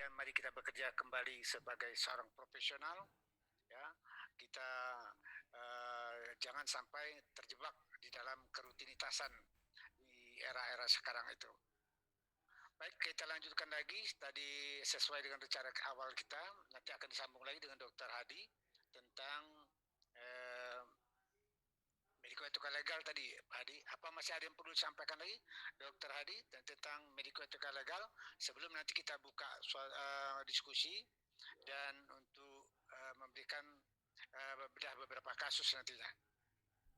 kemudian mari kita bekerja kembali sebagai seorang profesional, ya. Kita jangan sampai terjebak di dalam kerutinitasan di era-era sekarang itu. Baik, kita lanjutkan lagi. Tadi sesuai dengan rencana awal kita, nanti akan disambung lagi dengan Dr. Hadi tentang medico etika legal tadi, Hadi. Apa masih ada yang perlu disampaikan lagi, Dr. Hadi, tentang medico etika legal sebelum nanti kita buka diskusi dan untuk memberikan bedah beberapa kasus nantinya.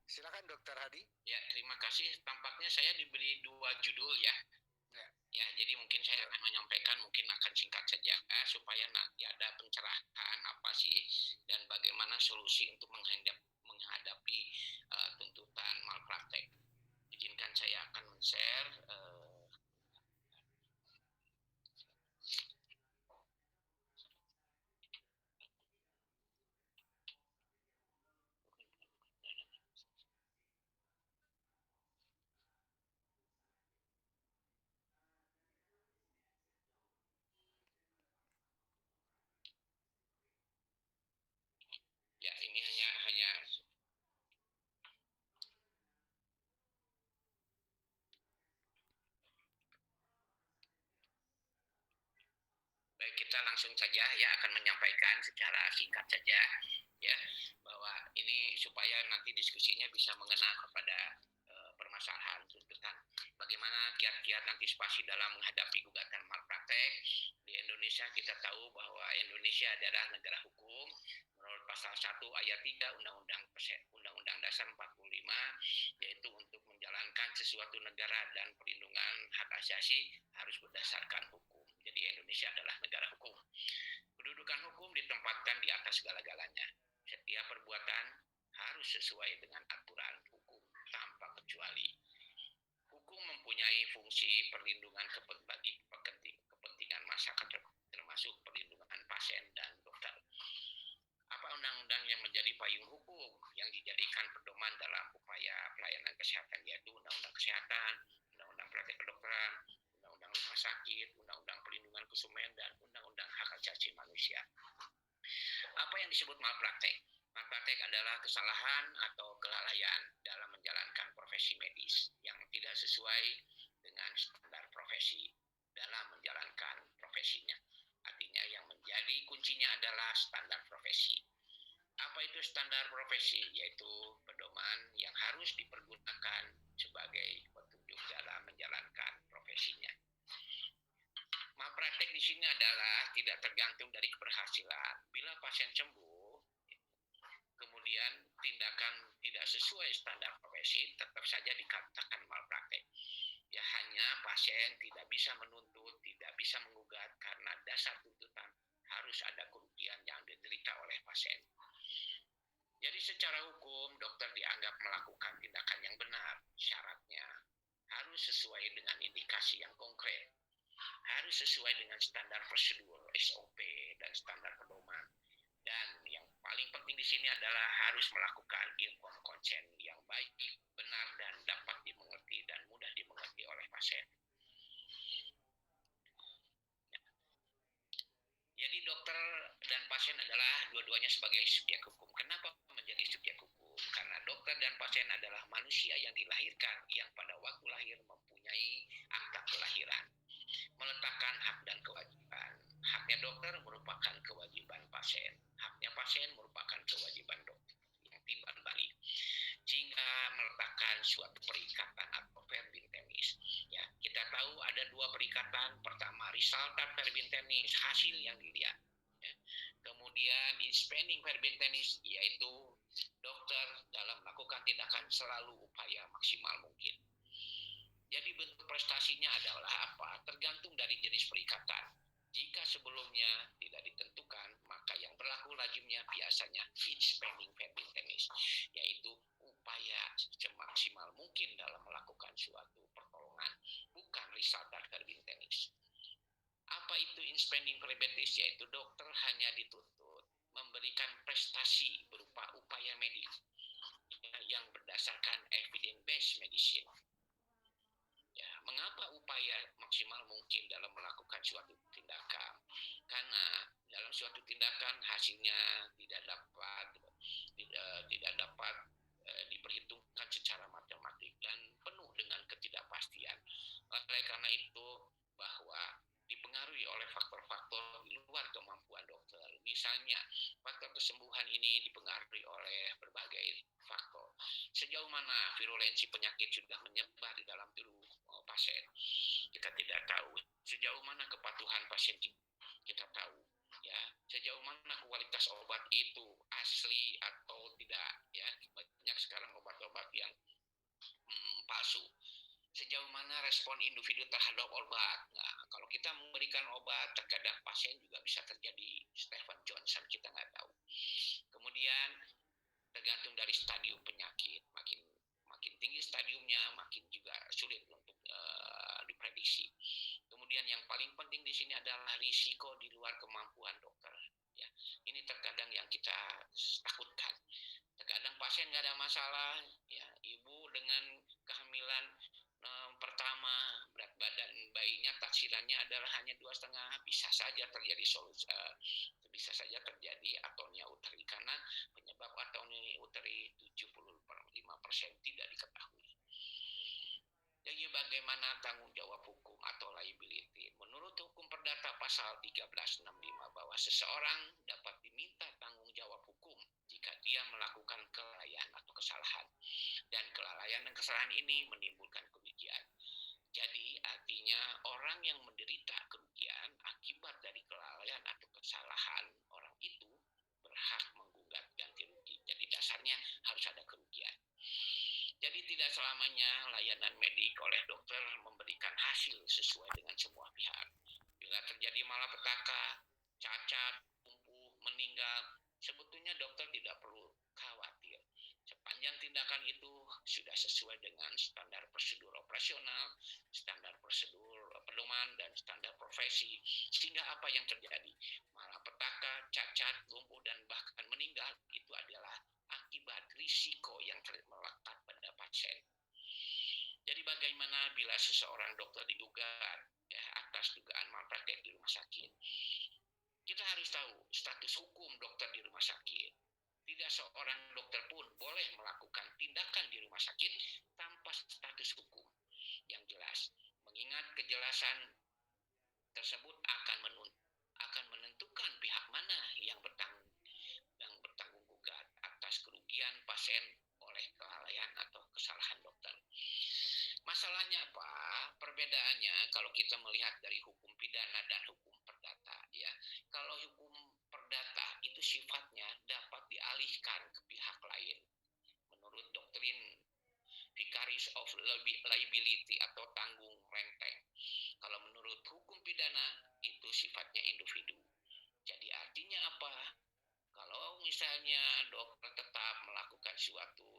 Silakan Dr. Hadi. Ya, terima kasih. Tampaknya saya diberi 2 judul ya. Ya, jadi mungkin saya akan menyampaikan, mungkin akan singkat saja supaya nanti ada pencerahan apa sih dan bagaimana solusi untuk menghadapi tuntutan malpraktek. Izinkan saya akan men-share ya, ini hanya baik, kita langsung saja ya akan menyampaikan secara singkat saja ya, bahwa ini supaya nanti diskusinya bisa mengena kepada permasalahan tuntutan. Bagaimana kiat-kiat antisipasi dalam menghadapi gugatan malpraktek. Di Indonesia kita tahu bahwa Indonesia adalah negara hukum. Menurut pasal 1 ayat 3 Undang-Undang Dasar 45, yaitu untuk menjalankan sesuatu negara dan perlindungan hak asasi harus berdasarkan hukum. Jadi Indonesia adalah negara hukum. Kedudukan hukum ditempatkan di atas segala-galanya. Setiap perbuatan harus sesuai dengan aturan hukum tanpa kecuali. Hukum mempunyai fungsi perlindungan bagi kepentingan masyarakat, termasuk perlindungan pasien dan dokter. Apa undang-undang yang menjadi payung hukum yang dijadikan pedoman dalam upaya pelayanan kesehatan, yaitu Undang-Undang Kesehatan, Undang-Undang Praktek Kedokteran, Undang-Undang Rumah Sakit, Undang-Undang Perlindungan Konsumen, dan Undang-Undang Hak Asasi Manusia. Apa yang disebut malpraktek? Malpraktek adalah kesalahan atau kelalaian dalam menjalankan profesi medis yang tidak sesuai dengan standar profesi dalam menjalankan profesinya. Artinya yang menjadi kuncinya adalah standar profesi. Apa itu standar profesi? Yaitu pedoman yang harus dipergunakan sebagai petunjuk dalam menjalankan profesinya. Malpraktek di sini adalah tidak tergantung dari keberhasilan. Bila pasien sembuh, kemudian tindakan tidak sesuai standar profesi, tetap saja dikatakan malpraktek. Ya, hanya pasien tidak bisa menuntut, tidak bisa menggugat karena dasar tuntutan harus ada kerugian yang diderita oleh pasien. Jadi secara hukum, dokter dianggap melakukan tindakan yang benar. Syaratnya harus sesuai dengan indikasi yang konkret. Harus sesuai dengan standar prosedur, SOP, dan standar pedoman. Dan yang paling penting di sini adalah harus melakukan informed consent yang baik, benar, dan dapat dimengerti dan mudah dimengerti oleh pasien. Jadi dokter dan pasien adalah dua-duanya sebagai subjek hukum. Kenapa menjadi subjek hukum? Karena dokter dan pasien adalah manusia yang dilahirkan, yang pada waktu lahir mempunyai akta kelahiran, meletakkan hak dan kewajiban. Haknya dokter merupakan kewajiban pasien. Haknya pasien merupakan kewajiban dokter yang timbal balik. Sehingga meletakkan suatu perikatan atau verbintenis. Ya, kita tahu ada 2 perikatan. Pertama, resultant verbintenis, hasil yang dilihat. Ya. Kemudian inspending verbintenis, yaitu dokter dalam melakukan tindakan selalu upaya maksimal mungkin. Jadi bentuk prestasinya adalah apa? Tergantung dari jenis perikatan. Jika sebelumnya tidak ditentukan, maka yang berlaku lazimnya biasanya inspending verbintenis, yaitu upaya semaksimal mungkin dalam melakukan suatu pertolongan, bukan resultant verbintenis. Apa itu inspending verbintenis? Yaitu dokter hanya dituntut memberikan prestasi berupa upaya medis yang berdasarkan evidence-based medicine. Ya, mengapa upaya maksimal mungkin dalam melakukan suatu tindakan? hasilnya tidak dapat diperhitungkan secara matematik dan penuh dengan ketidakpastian. Oleh karena itu, bahwa dipengaruhi oleh faktor-faktor di luar kemampuan dokter. Misalnya, faktor kesembuhan ini dipengaruhi oleh berbagai faktor. Sejauh mana virulensi penyakit sudah menyebar di dalam tubuh pasien, kita tidak tahu. Sejauh mana kepatuhan pasien, kita tahu. Ya, sejauh mana kualitas obat itu asli atau tidak, ya. Banyak sekarang obat-obat yang palsu. Sejauh mana respon individu terhadap obat. Nah, kalau kita memberikan obat, terkadang pasien juga bisa terjadi Stephen Johnson, kita nggak tahu. Kemudian tergantung dari stadium penyakit, makin tinggi stadiumnya, makin juga sulit untuk diprediksi. Kemudian yang paling penting di sini adalah risiko di luar kemampuan dokter. Ya, ini terkadang yang kita takutkan. Terkadang pasien nggak ada masalah, ya, ibu dengan kehamilan pertama, berat badan bayinya taksirannya adalah hanya 2,5, bisa saja terjadi bisa saja terjadi atonia uteri karena penyebab atonia uteri 75% tidak diketahui. Jadi bagaimana tanggung jawab hukum atau liability? Menurut hukum perdata pasal 1365 bahwa seseorang dapat diminta tanggung jawab hukum jika dia melakukan kelalaian atau kesalahan. Dan kelalaian dan kesalahan ini menimbulkan kerugian. Jadi artinya orang yang menderita kerugian akibat dari kelalaian atau kesalahan orang itu berhak menggugat ganti rugi. Jadi dasarnya harus ada kerugian. Jadi tidak selamanya layanan medik oleh dokter memberikan hasil sesuai dengan semua pihak. Bila terjadi malapetaka, cacat, lumpuh, meninggal, sebetulnya dokter tidak perlu khawatir. Sepanjang tindakan itu sudah sesuai dengan standar prosedur operasional, standar prosedur pedoman, dan standar profesi, sehingga apa yang terjadi, malapetaka, cacat, lumpuh, dan bahkan meninggal, itu adalah akibat risiko yang melekat pada pasien. Jadi bagaimana bila seseorang dokter digugat ya, atas dugaan malpraktek di rumah sakit? Kita harus tahu status hukum dokter di rumah sakit. Tidak seorang dokter pun boleh melakukan tindakan di rumah sakit tanpa status hukum yang jelas. Mengingat kejelasan tersebut akan menentukan pihak mana yang bertanggung gugat atas kerugian pasien oleh kelalaian atau kesalahan dokter. Masalahnya apa? Perbedaannya kalau kita melihat dari hukum pidana dan hukum perdata, ya. Kalau hukum perdata itu sifatnya dapat dialihkan ke pihak lain. Menurut doktrin vicarious of liability atau tanggung renteng. Kalau menurut hukum pidana itu sifatnya individu. Jadi artinya apa? Kalau misalnya dokter tetap melakukan suatu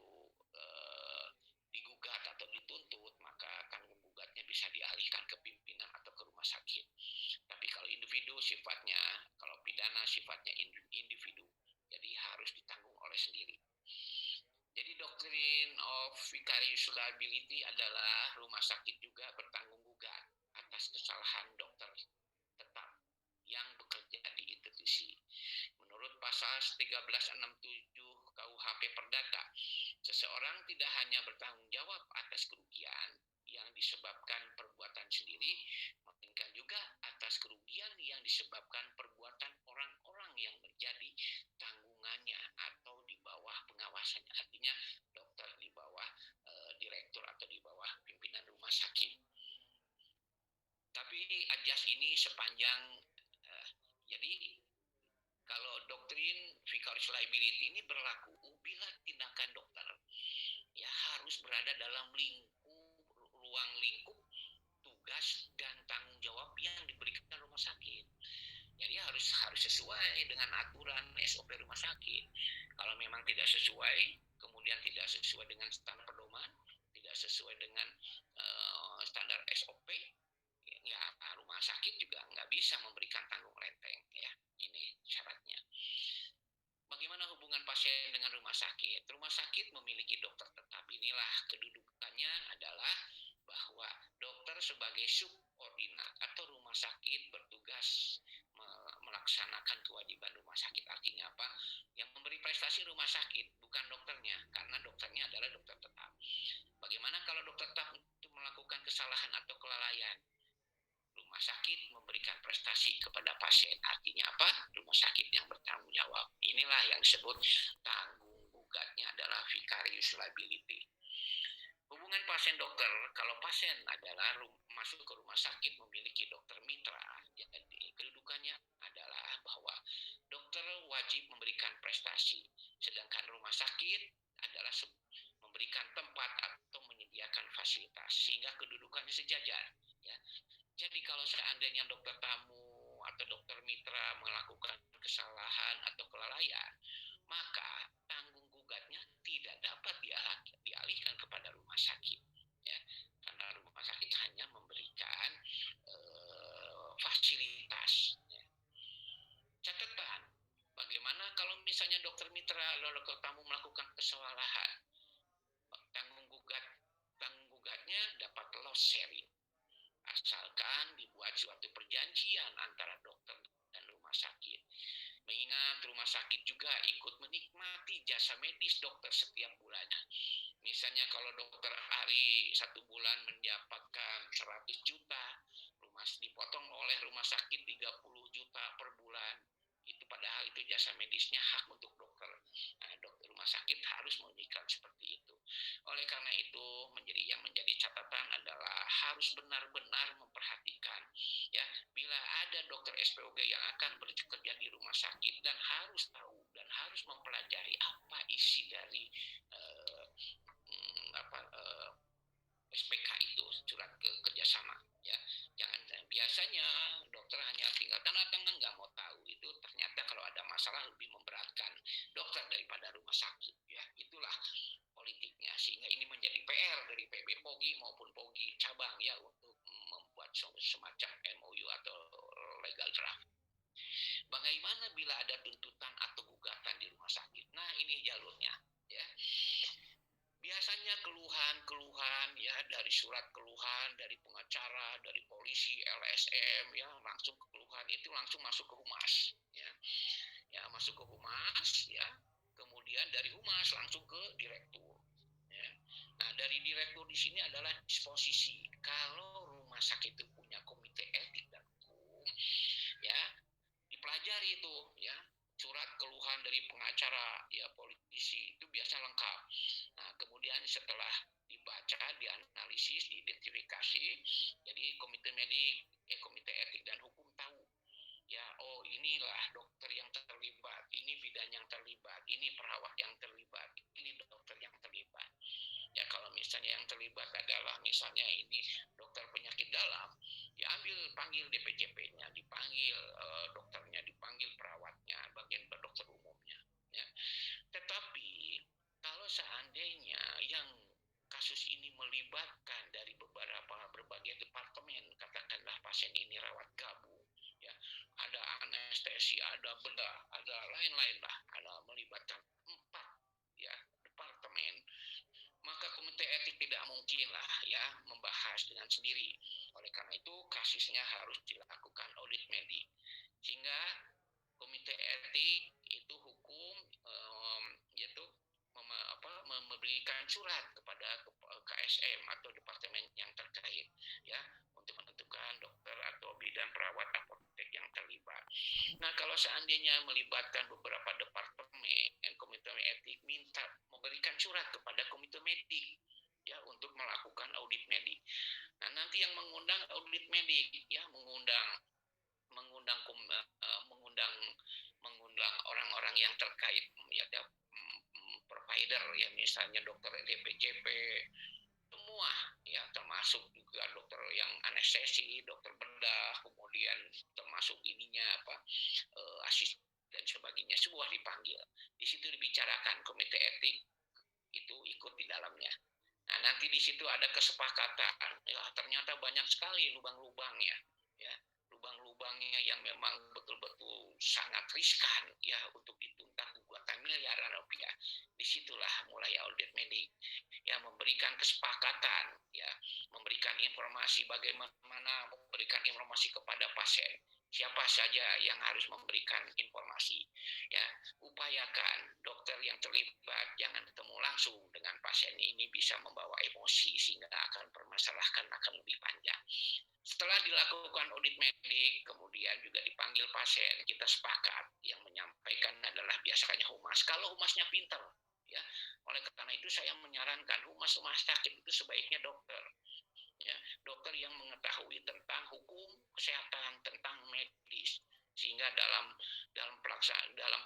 digugat atau dituntut, maka tanggung gugatnya bisa dialihkan ke pimpinan atau ke rumah sakit. Tapi kalau individu sifatnya, kalau pidana sifatnya individu, jadi harus ditanggung oleh sendiri. Jadi doktrin of vicarious liability adalah rumah sakit juga bertanggung gugat atas kesalahan dokter tetap yang bekerja di institusi. Menurut pasal 1367 KUHP Perdata, seseorang tidak hanya bertanggung jawab atas kerugian yang disebabkan perbuatan sendiri, melainkan juga atas kerugian yang disebabkan perbuatan orang-orang yang menjadi tanggungannya atau di bawah pengawasannya. Artinya dokter di bawah direktur atau di bawah pimpinan rumah sakit. Tapi ajas ini sepanjang jadi kalau doktrin vicarious liability ini berlaku bila tindakan dokter ya harus berada dalam ruang lingkup tugas dan tanggung jawab yang diberikan rumah sakit. Jadi harus sesuai dengan aturan SOP rumah sakit. Kalau memang tidak sesuai, kemudian tidak sesuai dengan standar pedoman, tidak sesuai dengan standar SOP, ya rumah sakit juga nggak bisa memberikan tanggung renteng, ya. Ini syaratnya. Bagaimana hubungan pasien dengan rumah sakit? Rumah sakit memiliki dokter tetap. Inilah kedudukannya adalah bahwa dokter sebagai subordinat atau rumah sakit bertugas melaksanakan kewajiban rumah sakit. Artinya prestasi kepada pasien. Artinya apa? Rumah sakit yang bertanggung jawab. Inilah yang disebut tanggung gugatnya adalah vicarious liability. Hubungan pasien dokter, kalau pasien adalah masuk ke rumah sakit memiliki dokter mitra, jadi kedudukannya adalah bahwa dokter wajib memberikan prestasi, sedangkan rumah sakit adalah memberikan tempat atau menyediakan fasilitas, sehingga kedudukannya sejajar. Ya. Jadi kalau seandainya dokter tamu atau dokter mitra melakukan kesalahan atau kelalaian, maka tanggung gugatnya tidak dapat dialihkan kepada rumah sakit, ya, karena rumah sakit hanya memberikan fasilitas. Ya. Catatan, bagaimana kalau misalnya dokter mitra atau dokter tamu melakukan kesalahan, tanggung gugatnya dapat loss sharing, asalkan dibuat suatu perjanjian antara dokter dan rumah sakit. Mengingat rumah sakit juga ikut menikmati jasa medis dokter setiap bulannya. Misalnya kalau dokter hari 1 bulan mendapatkan 100 juta, dipotong oleh rumah sakit 30 juta per bulan. Itu padahal itu jasa medisnya hak untuk dokter. Nah, dokter rumah sakit harus memberikan seperti itu. Oleh karena itu, yang menjadi catatan adalah harus benar-benar memperhatikan, ya, bila ada dokter SPOG yang akan bekerja di rumah sakit dan harus tahu dan harus mempelajari apa isi dari SPK itu, surat kerjasama, ya. Jangan biasanya dokter hanya tinggal tanda tangan nggak mau tahu, itu ternyata kalau ada masalah lebih memberatkan dokter daripada rumah sakit, ya. Itulah politiknya, sehingga ini menjadi PR dari PB POGI maupun POGI cabang, ya, untuk membuat semacam MOU atau legal draft. Bagaimana bila ada tuntutan atau gugatan di rumah sakit? Nah, ini jalurnya, ya. Biasanya keluhan ya, dari surat keluhan dari pengacara, dari polisi, LSM, ya, langsung keluhan itu langsung masuk ke humas, ya. Ya, masuk ke humas, ya. Kemudian dari humas langsung ke direktur, ya. Nah, dari direktur di sini adalah disposisi. Kalau rumah sakit itu punya komite etik dan hukum, ya, dipelajari itu, ya, surat keluhan dari pengacara, ya, politisi itu biasa lengkap. Nah, kemudian setelah dibaca, dianalisis, diidentifikasi, jadi komite medik, komite etik dan hukum tahu, ya, oh inilah dokter yang terlibat, ini bidan yang terlibat, ini perawat yang terlibat, ini dokter yang terlibat. Ya, kalau misalnya yang terlibat adalah misalnya ini dokter penyakit dalam, ya ambil, panggil DPJP-nya, dipanggil dokternya, dipanggil perawatnya, bagian dokter umumnya, ya. Tetapi kalau seandainya yang kasus ini melibatkan dari berbagai departemen, katakanlah pasien ini rawat gabung, ya, ada anestesi, ada bedah, ada lain-lain lah, ada melibatkan 4, ya, departemen, maka komite etik tidak mungkin lah, ya, membahas dengan sendiri. Oleh karena itu kasusnya harus dilakukan audit medik, sehingga komite etik itu hukum, yaitu memberikan surat kepada KSM atau departemen yang terkait, ya, untuk menentukan dokter atau bidan, perawat, apotek yang terlibat. Nah, kalau seandainya melibatkan beberapa departemen, komite etik minta memberikan surat kepada komite medik, ya, untuk melakukan audit medik. Nah, nanti yang mengundang audit medik, ya, mengundang orang-orang yang terkait, ya, provider, ya, misalnya dokter DPJP, semua, ya, termasuk juga dokter yang anestesi, dokter bedah, kemudian termasuk ininya asisten dan sebagainya, semua dipanggil. Di situ dibicarakan, komite etik itu ikut di dalamnya. Nah, nanti di situ ada kesepakatan, ya, ternyata banyak sekali lubang-lubangnya, ya, lubang-lubangnya yang memang betul-betul sangat riskan, ya, untuk dituntut gugatan miliaran rupiah. Disitulah mulai audit medik, ya, memberikan kesepakatan, ya, memberikan informasi bagaimana memberikan informasi kepada pasien, siapa saja yang harus memberikan informasi. Ya, upayakan dokter yang terlibat jangan ketemu langsung dengan pasien ini, bisa membawa emosi sehingga akan permasalahan akan lebih panjang. Setelah dilakukan audit medik, kemudian juga dipanggil pasien, kita sepakat yang menyampaikan adalah biasanya humas. Kalau humasnya pintar, ya, oleh karena itu saya menyarankan humas rumah sakit itu sebaiknya dokter, ya, dokter yang mengetahui tentang hukum kesehatan, tentang medis, sehingga dalam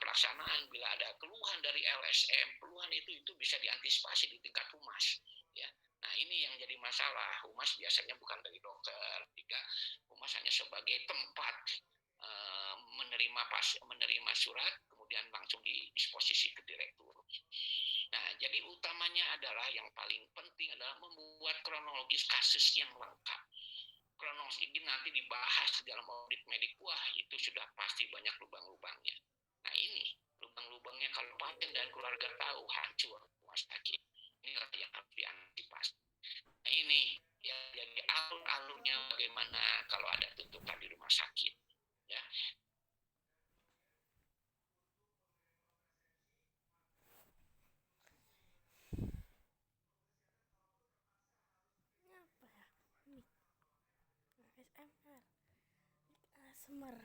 pelaksanaan bila ada keluhan dari LSM, keluhan itu bisa diantisipasi di tingkat humas, ya. Nah, ini yang jadi masalah. Humas biasanya bukan dari dokter. Tiga, humas hanya sebagai tempat menerima surat, kemudian langsung didisposisi ke direktur. Nah, jadi utamanya adalah yang paling penting adalah membuat kronologis kasus yang lengkap. Kronologis ini nanti dibahas dalam audit medik. Wah, itu sudah pasti banyak lubang-lubangnya. Nah, ini lubang-lubangnya kalau pasien dan keluarga tahu, hancur rumah sakit. Inilah yang harus diantisipasi. Nah, ini yang jadi alur-alurnya bagaimana kalau ada tuntutan di rumah sakit, ya. ASMR ASMR.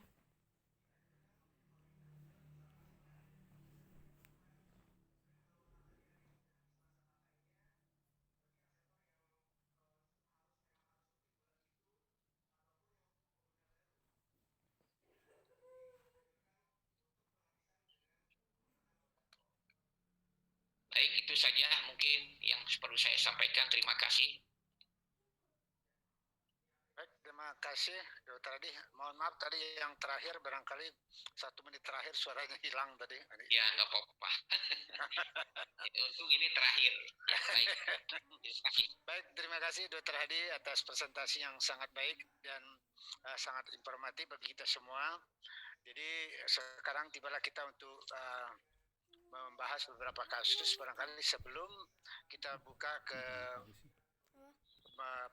Baik, itu saja mungkin yang perlu saya sampaikan. Terima kasih. Baik, terima kasih Dokter Adi. Mohon maaf tadi yang terakhir barangkali 1 menit terakhir suaranya hilang tadi. Ya, nggak apa-apa. Untung ini terakhir. Ya, baik. Terima kasih. Baik, terima kasih Dokter Hadi atas presentasi yang sangat baik dan sangat informatif bagi kita semua. Jadi sekarang tibalah kita untuk membahas beberapa kasus. Barangkali sebelum kita buka ke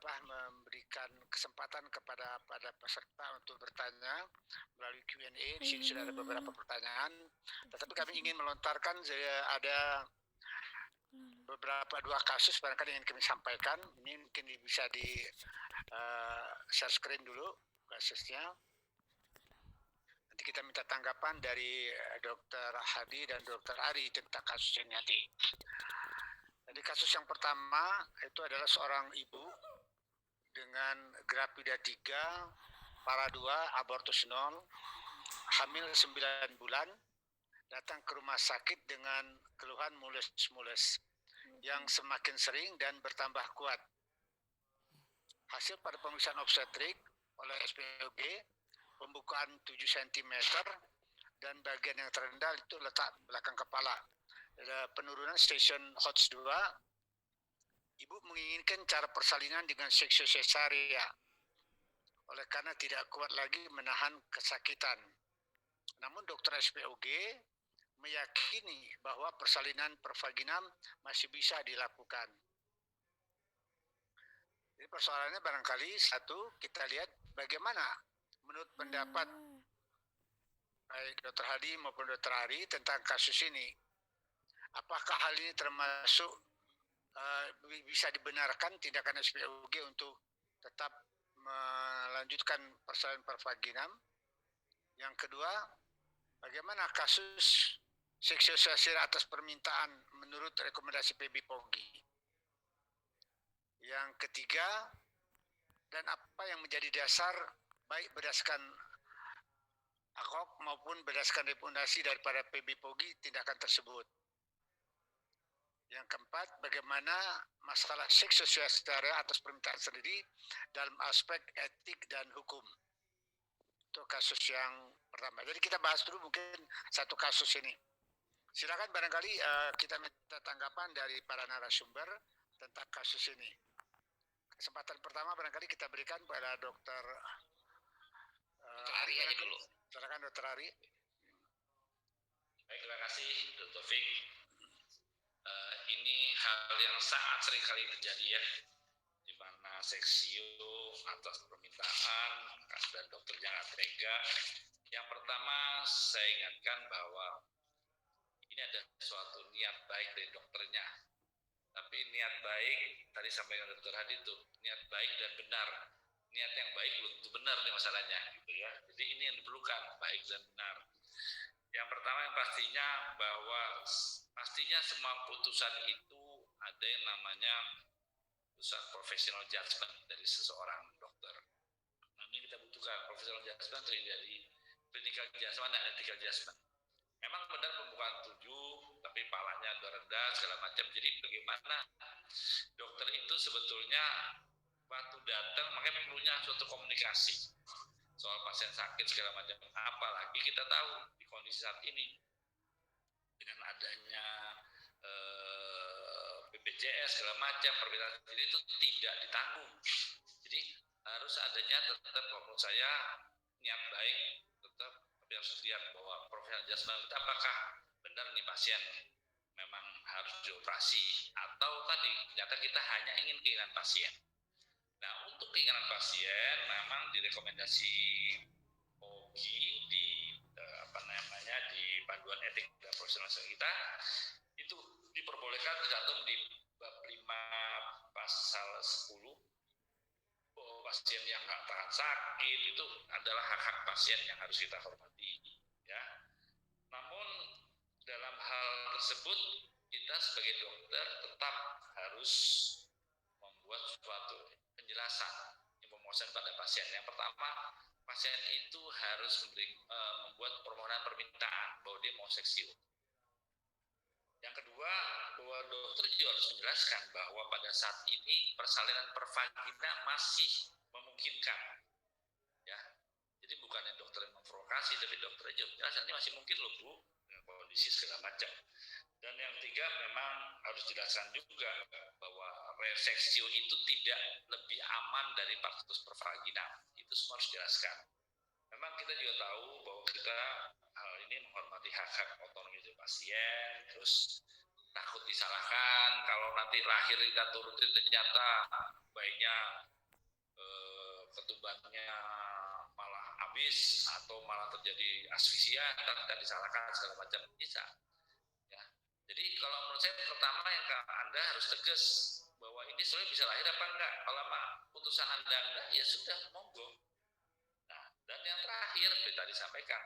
memberikan kesempatan kepada peserta untuk bertanya melalui Q&A. Di sini sudah ada beberapa pertanyaan, tetapi kami ingin melontarkan ada beberapa 2 kasus barangkali ingin kami sampaikan. Ini mungkin bisa di share screen dulu kasusnya. Nanti kita minta tanggapan dari Dr. Hadi dan Dr. Ari tentang kasus ini nanti. Jadi kasus yang pertama itu adalah seorang ibu dengan grafida 3, para 2, abortus 0, hamil 9 bulan, datang ke rumah sakit dengan keluhan mules-mules yang semakin sering dan bertambah kuat. Hasil pada pemeriksaan obstetrik oleh SPOG, pembukaan 7 cm dan bagian yang terendah itu letak belakang kepala. Penurunan station HOTS 2. Ibu menginginkan cara persalinan dengan seksio cesarea oleh karena tidak kuat lagi menahan kesakitan. Namun dokter SPOG meyakini bahwa persalinan pervaginam masih bisa dilakukan. Jadi persoalannya barangkali satu, kita lihat bagaimana menurut pendapat baik Dr. Hadi maupun Dr. Ari tentang kasus ini. Apakah hal ini termasuk bisa dibenarkan tindakan SPOG untuk tetap melanjutkan persalinan pervaginam? Yang kedua, bagaimana kasus seksio cesarea atas permintaan menurut rekomendasi PBPOGI? Yang ketiga, dan apa yang menjadi dasar baik berdasarkan AKOK maupun berdasarkan rekomendasi daripada PBPOGI tindakan tersebut? Yang keempat, bagaimana masalah seksio cesarea atas permintaan sendiri dalam aspek etik dan hukum? Itu kasus yang pertama. Jadi kita bahas dulu mungkin satu kasus ini. Silakan barangkali kita minta tanggapan dari para narasumber tentang kasus ini. Kesempatan pertama barangkali kita berikan pada Dokter Ari aja dulu. Silakan Dokter Ari. Baik, terima kasih Dr. Fik. Ini hal yang sangat sering kali terjadi ya, di mana Seksio atas permintaan dan dokternya nggak tega. Yang pertama saya ingatkan bahwa ini ada suatu niat baik dari dokternya. Tapi niat baik, tadi sampaikan dokter Hadi itu, niat baik dan benar. Niat yang baik belum tentu benar nih masalahnya, gitu ya. Jadi ini yang diperlukan, baik dan benar. Yang pertama yang pastinya bahwa pastinya semua putusan itu ada yang namanya putusan professional judgment dari seseorang dokter. Nah, ini kita butuhkan professional judgment dari clinical judgment dan ethical judgment. Memang benar pembukaan 7, tapi palanya rendah segala macam. Jadi bagaimana dokter itu sebetulnya waktu datang, makanya perlunya suatu komunikasi soal pasien sakit segala macam. Apalagi kita tahu di kondisi saat ini dengan adanya BPJS segala macam, permintaan sendiri itu tidak ditanggung. Jadi harus adanya tetap menurut saya niat baik tetap, tapi harus lihat bahwa profesional jasa kita apakah benar nih pasien memang harus dioperasi atau tadi ternyata kita hanya ingin keinginan pasien. Nah, untuk keinginan pasien memang direkomendasi OGI di di panduan etik dan profesional kita itu diperbolehkan tergantung di bab 5 pasal 10 bahwa pasien yang nggak tahan sakit itu adalah hak-hak pasien yang harus kita hormati, ya. Namun dalam hal tersebut kita sebagai dokter tetap harus membuat suatu penjelasan yang memuaskan pada pasien. Yang pertama, pasien itu harus membuat permohonan permintaan bahwa dia mau seksio. Yang kedua, bahwa dokter juga harus menjelaskan bahwa pada saat ini persalinan pervagina masih memungkinkan, ya. Jadi bukannya dokter yang memprovokasi, tapi dokter juga menjelaskan ini masih mungkin loh Bu, dengan kondisi segala macam. Dan yang ketiga memang harus dijelaskan juga bahwa reseksio itu tidak lebih aman dari partus pervagina. Itu semua harus dijelaskan. Memang kita juga tahu bahwa kita hal ini menghormati hak-hak otonomi dari pasien, terus takut disalahkan kalau nanti lahir kita turutin ternyata bayinya ketubannya malah habis atau malah terjadi asfisia, kita disalahkan segala macam bisa. Jadi kalau menurut saya pertama yang Anda harus tegas bahwa ini sebenarnya bisa lahir apa enggak. Kalau putusan Anda enggak, ya sudah monggo. Nah, dan yang terakhir kita disampaikan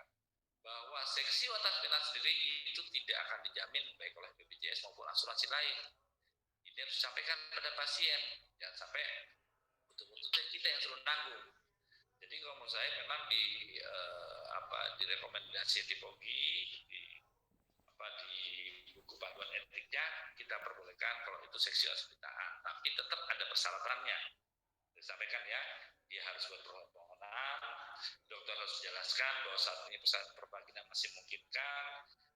bahwa seksio atas pindah sendiri itu tidak akan dijamin baik oleh BPJS maupun asuransi lain. Ini harus disampaikan pada pasien, jangan sampai betul-betul kita yang suruh nanggung. Jadi kalau menurut saya memang di rekomendasi di POGI di buku panduan etiknya kita perbolehkan kalau itu seksio permintaan, tapi tetap ada persyaratannya. Disampaikan ya, dia harus buat permohonan, dokter harus jelaskan bahwa saat ini persalinan pervagina masih memungkinkan.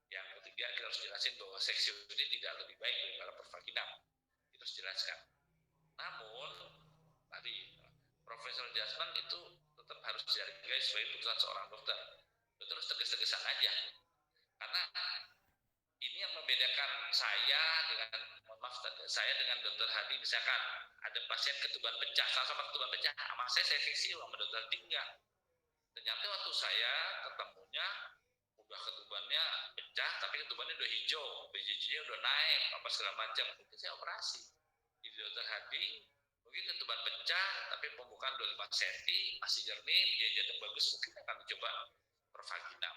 Yang ketiga kita harus jelasin bahwa seksio ini tidak lebih baik daripada pervagina. Itu harus jelaskan. Namun tadi professional judgment itu tetap harus dihargai sebagai keputusan seorang dokter. Dokter harus tegas-tegasan aja. Karena ini yang membedakan saya dengan dokter Hadi. Misalkan ada pasien ketuban pecah, sama ketuban pecah, sama saya seksio, sama dokter Hadi enggak. Ternyata waktu saya ketemunya udah ketubannya pecah, tapi ketubannya udah hijau, BJJ-nya udah naik, apa segala macam. Mungkin saya operasi. Di dokter Hadi mungkin ketuban pecah, tapi pembukaan 25 cm, masih jernih, dia jantung bagus, mungkin akan dicoba pervagina.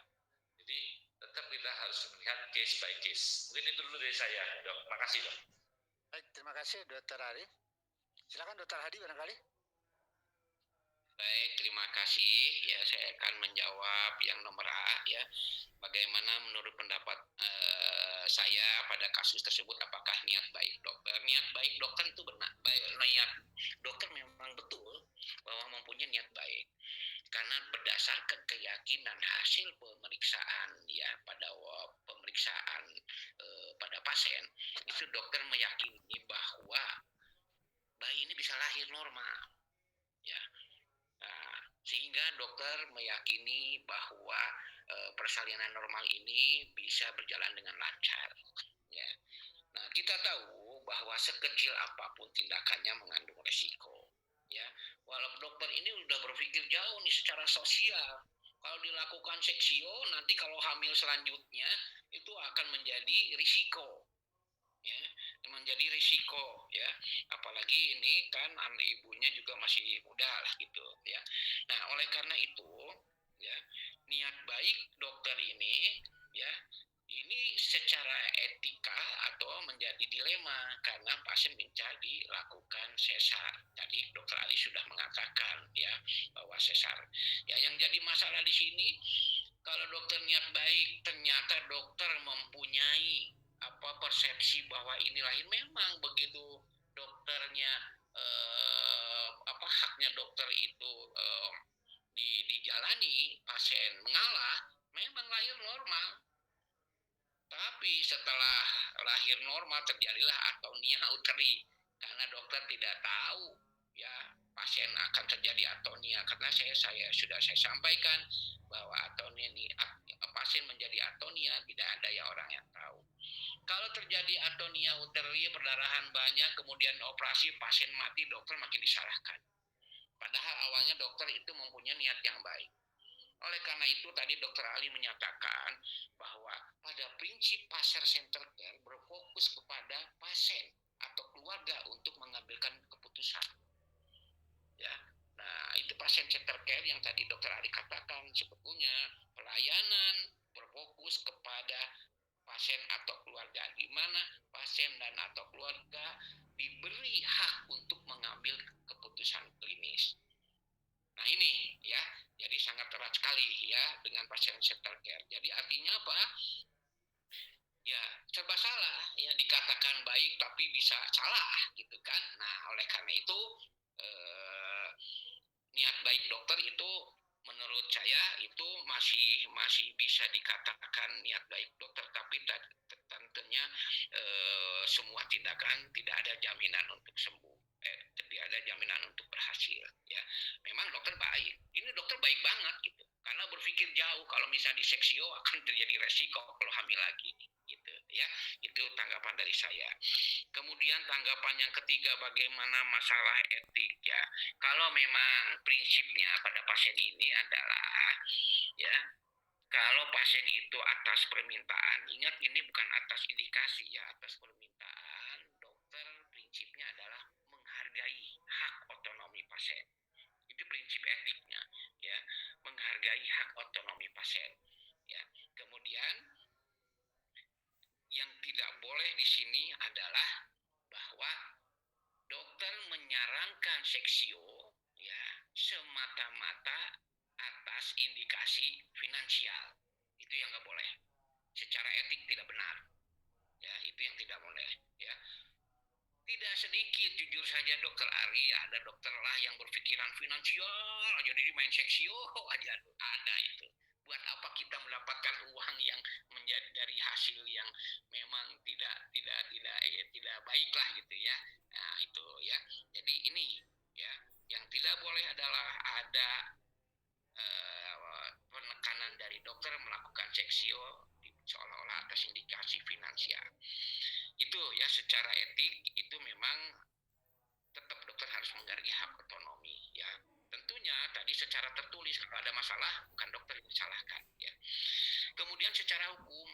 Jadi tetap kita harus melihat case by case. Mungkin itu dulu dari saya, Dok. Makasih, Dok. Baik, terima kasih Dokter Hadi. Silakan Dokter Hadi barangkali. Baik, terima kasih. Ya, saya akan menjawab yang nomor A ya. Bagaimana menurut pendapat saya pada kasus tersebut, apakah niat baik dokter? Niat baik dokter itu benar. Niat dokter memang betul bahwa mempunyai niat baik. Karena berdasarkan keyakinan hasil pemeriksaan ya pada pemeriksaan pada pasien, itu dokter meyakini bahwa bayi ini bisa lahir normal. Ya. Nah, sehingga dokter meyakini bahwa persalinan normal ini bisa berjalan dengan lancar. Ya. Nah, kita tahu bahwa sekecil apapun tindakannya mengandung resiko. Kalau dokter ini udah berpikir jauh nih secara sosial. Kalau dilakukan seksio, nanti kalau hamil selanjutnya itu akan menjadi risiko, ya, menjadi risiko, ya. Apalagi ini kan anak ibunya juga masih muda lah gitu, ya. Nah, oleh karena itu, ya, niat baik dokter ini, ya, ini secara etika atau menjadi dilema karena pasien minta dilakukan sesar. Tadi dokter Ali sudah mengatakan ya bahwa sesar. Ya, yang jadi masalah di sini kalau dokter niat baik ternyata dokter mempunyai persepsi bahwa ini lahir, memang begitu dokternya haknya dokter itu dijalani, pasien mengalah, memang lahir normal. Tapi setelah lahir normal terjadilah atonia uteri karena dokter tidak tahu ya pasien akan terjadi atonia, karena saya sudah sampaikan bahwa atonia ini pasien menjadi atonia tidak ada ya orang yang tahu. Kalau terjadi atonia uteri, perdarahan banyak, kemudian operasi, pasien mati, dokter makin disalahkan. Padahal awalnya dokter itu mempunyai niat yang baik. Oleh karena itu tadi Dr. Ali menyatakan bahwa pada prinsip pasien center care berfokus kepada pasien atau keluarga untuk mengambilkan keputusan. Ya, nah itu pasien center care yang tadi Dr. Ali katakan, sebetulnya pelayanan berfokus kepada pasien atau keluarga, di mana pasien dan atau keluarga diberi hak untuk mengambil keputusan klinis. Nah ini ya, jadi sangat erat sekali ya dengan pasien center care. Jadi artinya apa? Ya serba salah, ya dikatakan baik tapi bisa salah gitu kan. Nah oleh karena itu niat baik dokter itu menurut saya itu masih bisa dikatakan niat baik dokter, tapi tentunya semua tindakan tidak ada jaminan untuk sembuh. Tidak ada jaminan untuk berhasil ya. Memang dokter baik, ini dokter baik banget gitu, karena berpikir jauh kalau misalnya diseksio akan terjadi resiko kalau hamil lagi gitu ya. Itu tanggapan dari saya. Kemudian tanggapan yang ketiga, bagaimana masalah etik ya. Kalau memang prinsipnya pada pasien ini adalah ya, kalau pasien itu atas permintaan, ingat ini bukan atas indikasi ya, atas permintaan, dokter prinsipnya adalah menghargai hak otonomi pasien. Itu prinsip etiknya ya, menghargai hak otonomi pasien ya. Kemudian yang tidak boleh di sini adalah bahwa dokter menyarankan seksio ya semata-mata atas indikasi finansial. Itu yang nggak boleh. Secara etik tidak benar. Ya, itu yang tidak boleh ya. Tidak sedikit jujur saja dokter Ari, ada dokter lah yang berpikiran finansial aja, jadi main seksio aja, ada itu. Buat apa kita mendapatkan uang yang menjadi dari hasil yang memang tidak baik lah gitu ya. Nah itu ya. Jadi ini ya, yang tidak boleh adalah ada penekanan dari dokter melakukan seksio seolah-olah atas indikasi finansial. Itu ya, secara etik itu memang tetap dokter harus menghargai hak otonomi ya. Tentunya tadi secara tertulis kalau ada masalah bukan dokter yang disalahkan ya. Kemudian secara hukum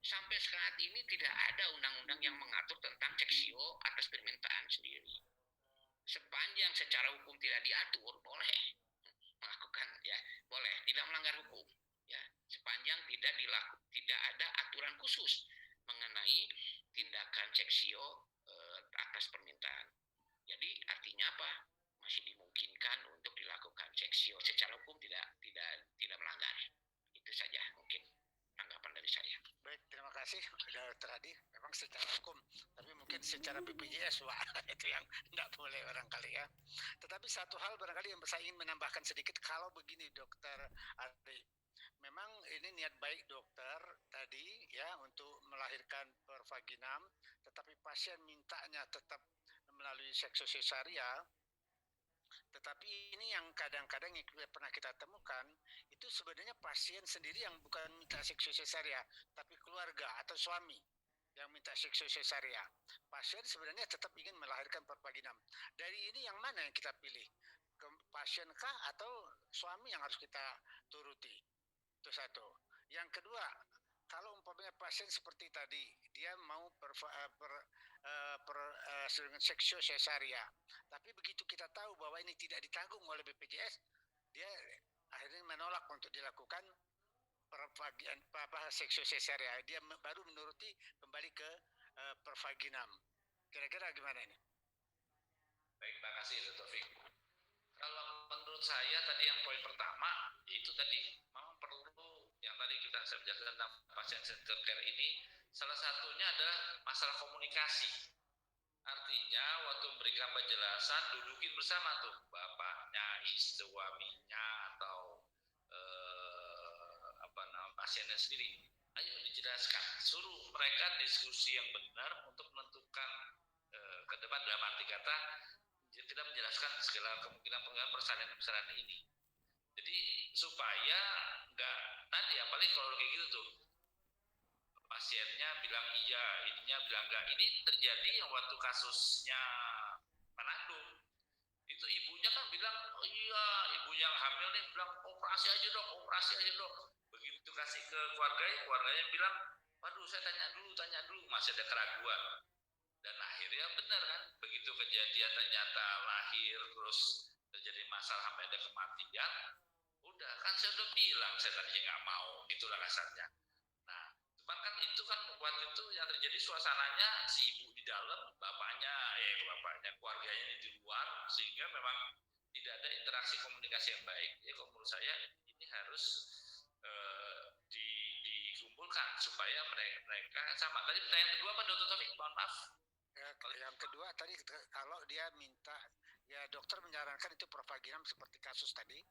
sampai saat ini tidak ada undang-undang yang mengatur tentang seksio atas permintaan sendiri. Sepanjang secara hukum tidak diatur, boleh melakukan ya, boleh, tidak melanggar hukum ya, sepanjang tidak ada aturan khusus mengenai tindakan seksio atas permintaan. Jadi artinya apa? Masih dimungkinkan untuk dilakukan seksio secara hukum, tidak melanggar. Itu saja mungkin tanggapan dari saya. Baik, terima kasih Dr. Hadi. Memang secara hukum, tapi mungkin secara BPJS wah itu yang tidak boleh barangkali ya. Tetapi satu hal barangkali yang saya ingin menambahkan sedikit, kalau begini Dr. Ari, memang ini niat baik dokter tadi ya untuk melahirkan per vaginam, tetapi pasien mintanya tetap melalui sekso sesaria. Tetapi ini yang kadang-kadang yang pernah kita temukan, itu sebenarnya pasien sendiri yang bukan minta sekso sesaria, tapi keluarga atau suami yang minta sekso sesaria. Pasien sebenarnya tetap ingin melahirkan per vaginam. Dari ini yang mana yang kita pilih? pasien kah atau suami yang harus kita turuti? Itu satu. Yang kedua, kalau umpamanya pasien seperti tadi, dia mau seksio sesaria, tapi begitu kita tahu bahwa ini tidak ditanggung oleh BPJS, dia akhirnya menolak untuk dilakukan seksio sesaria. Dia baru menuruti kembali ke pervaginam. Kira-kira gimana ini? Baik, terima kasih Dr. Taufik. Kalau menurut saya tadi yang poin pertama itu tadi memang perlu yang tadi saya jelaskan tentang pasien center care ini, salah satunya adalah masalah komunikasi. Artinya waktu memberikan penjelasan dudukin bersama tuh bapaknya, suaminya atau pasiennya sendiri. Ayo dijelaskan, suruh mereka diskusi yang benar untuk menentukan ke depan dalam arti kata kita menjelaskan segala kemungkinan persalinan ini. Jadi supaya nggak nanti apalagi kalau kayak gitu tuh pasiennya bilang iya, ininya bilang enggak. Ini terjadi yang waktu kasusnya Manado. Itu ibunya kan bilang, oh iya, ibu yang hamil nih bilang operasi aja dok, operasi aja dok. Begitu kasih ke keluarganya bilang, waduh saya tanya dulu, masih ada keraguan. Dan akhirnya benar kan, begitu kejadian ternyata lahir terus terjadi masalah sampai ada kematian, udah kan saya udah bilang saya tadinya nggak mau, itulah kasarnya. Nah, cuman kan itu kan waktu itu yang terjadi suasananya si ibu di dalam, bapaknya keluarganya di luar, sehingga memang tidak ada interaksi komunikasi yang baik. Ya kalau menurut saya ini harus dikumpulkan supaya mereka sama. Tadi pertanyaan kedua apa Dr. Taufik? Mohon maaf. Yang kedua tadi kalau dia minta, ya dokter menyarankan itu provaginam seperti kasus tadi,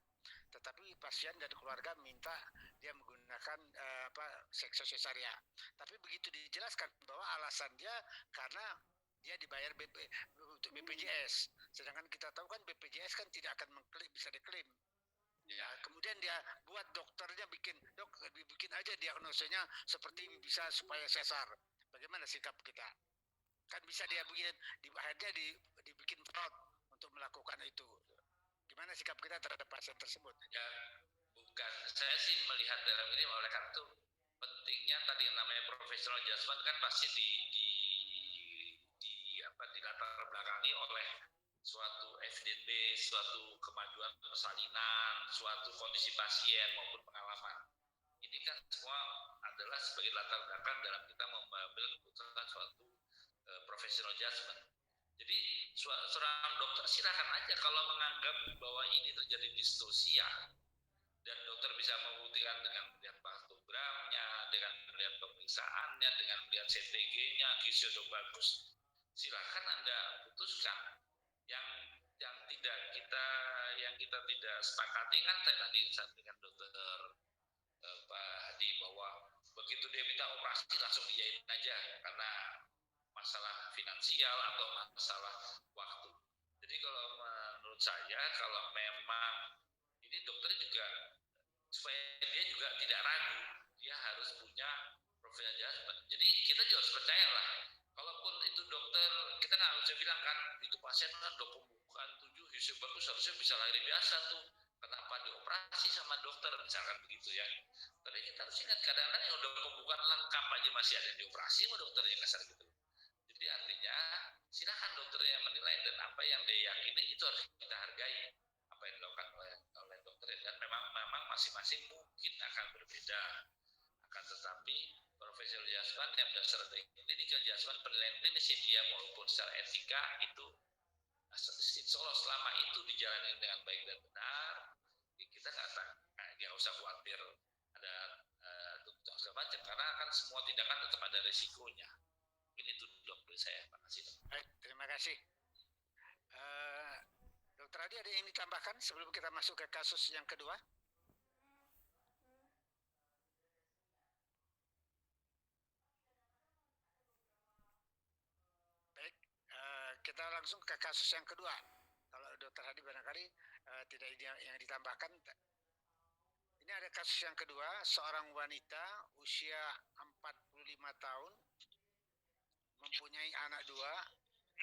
tetapi pasien dan keluarga minta dia menggunakan seksio sesaria. Tapi begitu dijelaskan bahwa alasan dia karena dia dibayar untuk BPJS, sedangkan kita tahu kan BPJS kan tidak akan bisa diklaim. Ya, kemudian dia buat dokternya bikin aja diagnosanya seperti ini bisa supaya sesar. Bagaimana sikap kita? Kan bisa dia bikin akhirnya dibikin fraud untuk melakukan itu. Gimana sikap kita terhadap pasien tersebut? Ya, bukan saya sih melihat dalam ini oleh karena itu pentingnya tadi yang namanya professional judgment kan pasti dilatar belakangi oleh suatu evidence base, suatu kemajuan persalinan, suatu kondisi pasien maupun pengalaman. Ini kan semua adalah sebagai latar belakang dalam kita mengambil keputusan suatu professional judgment. Jadi seorang dokter silakan aja kalau menganggap bahwa ini terjadi distosia dan dokter bisa membuktikan dengan melihat pantogramnya, dengan melihat pemeriksaannya, dengan melihat CTG-nya, kisio bagus, silakan Anda putuskan. Yang kita tidak sepakati kan tadi dengan dokter Pak Hadi bahwa begitu dia minta operasi langsung dijain aja karena masalah finansial atau masalah waktu. Jadi kalau menurut saya kalau memang ini dokter juga supaya dia juga tidak ragu, dia harus punya professional judgment. Jadi kita juga harus percaya lah. Kalaupun itu dokter, kita nggak bisa bilang kan itu pasien kan udah pembukaan 7 hisap bagus harusnya bisa lahir biasa tuh. Kenapa dioperasi sama dokter misalkan begitu ya. Tapi kita harus ingat kadang-kadang yang udah pembukaan lengkap aja masih ada yang dioperasi sama dokter yang kasar gitu. Jadi artinya silakan dokter yang menilai dan apa yang dia yakini itu harus kita hargai apa yang dilakukan oleh dokter dan memang masing-masing mungkin akan berbeda. Akan tetapi professional judgment yang berdasarkan dari clinical judgment penilaian klinis dia maupun secara etika itu insya Allah selama itu dijalani dengan baik dan benar kita nggak usah khawatir ada segala macam karena kan semua tindakan tetap ada resikonya. Mungkin itu dok dari saya. Terima kasih. Baik, terima kasih. Dokter Adi ada yang ditambahkan sebelum kita masuk ke kasus yang kedua? Baik, kita langsung ke kasus yang kedua. Kalau Dokter Hadi barangkali tidak ada yang ditambahkan. Ini ada kasus yang kedua, seorang wanita usia 45 tahun, mempunyai anak 2,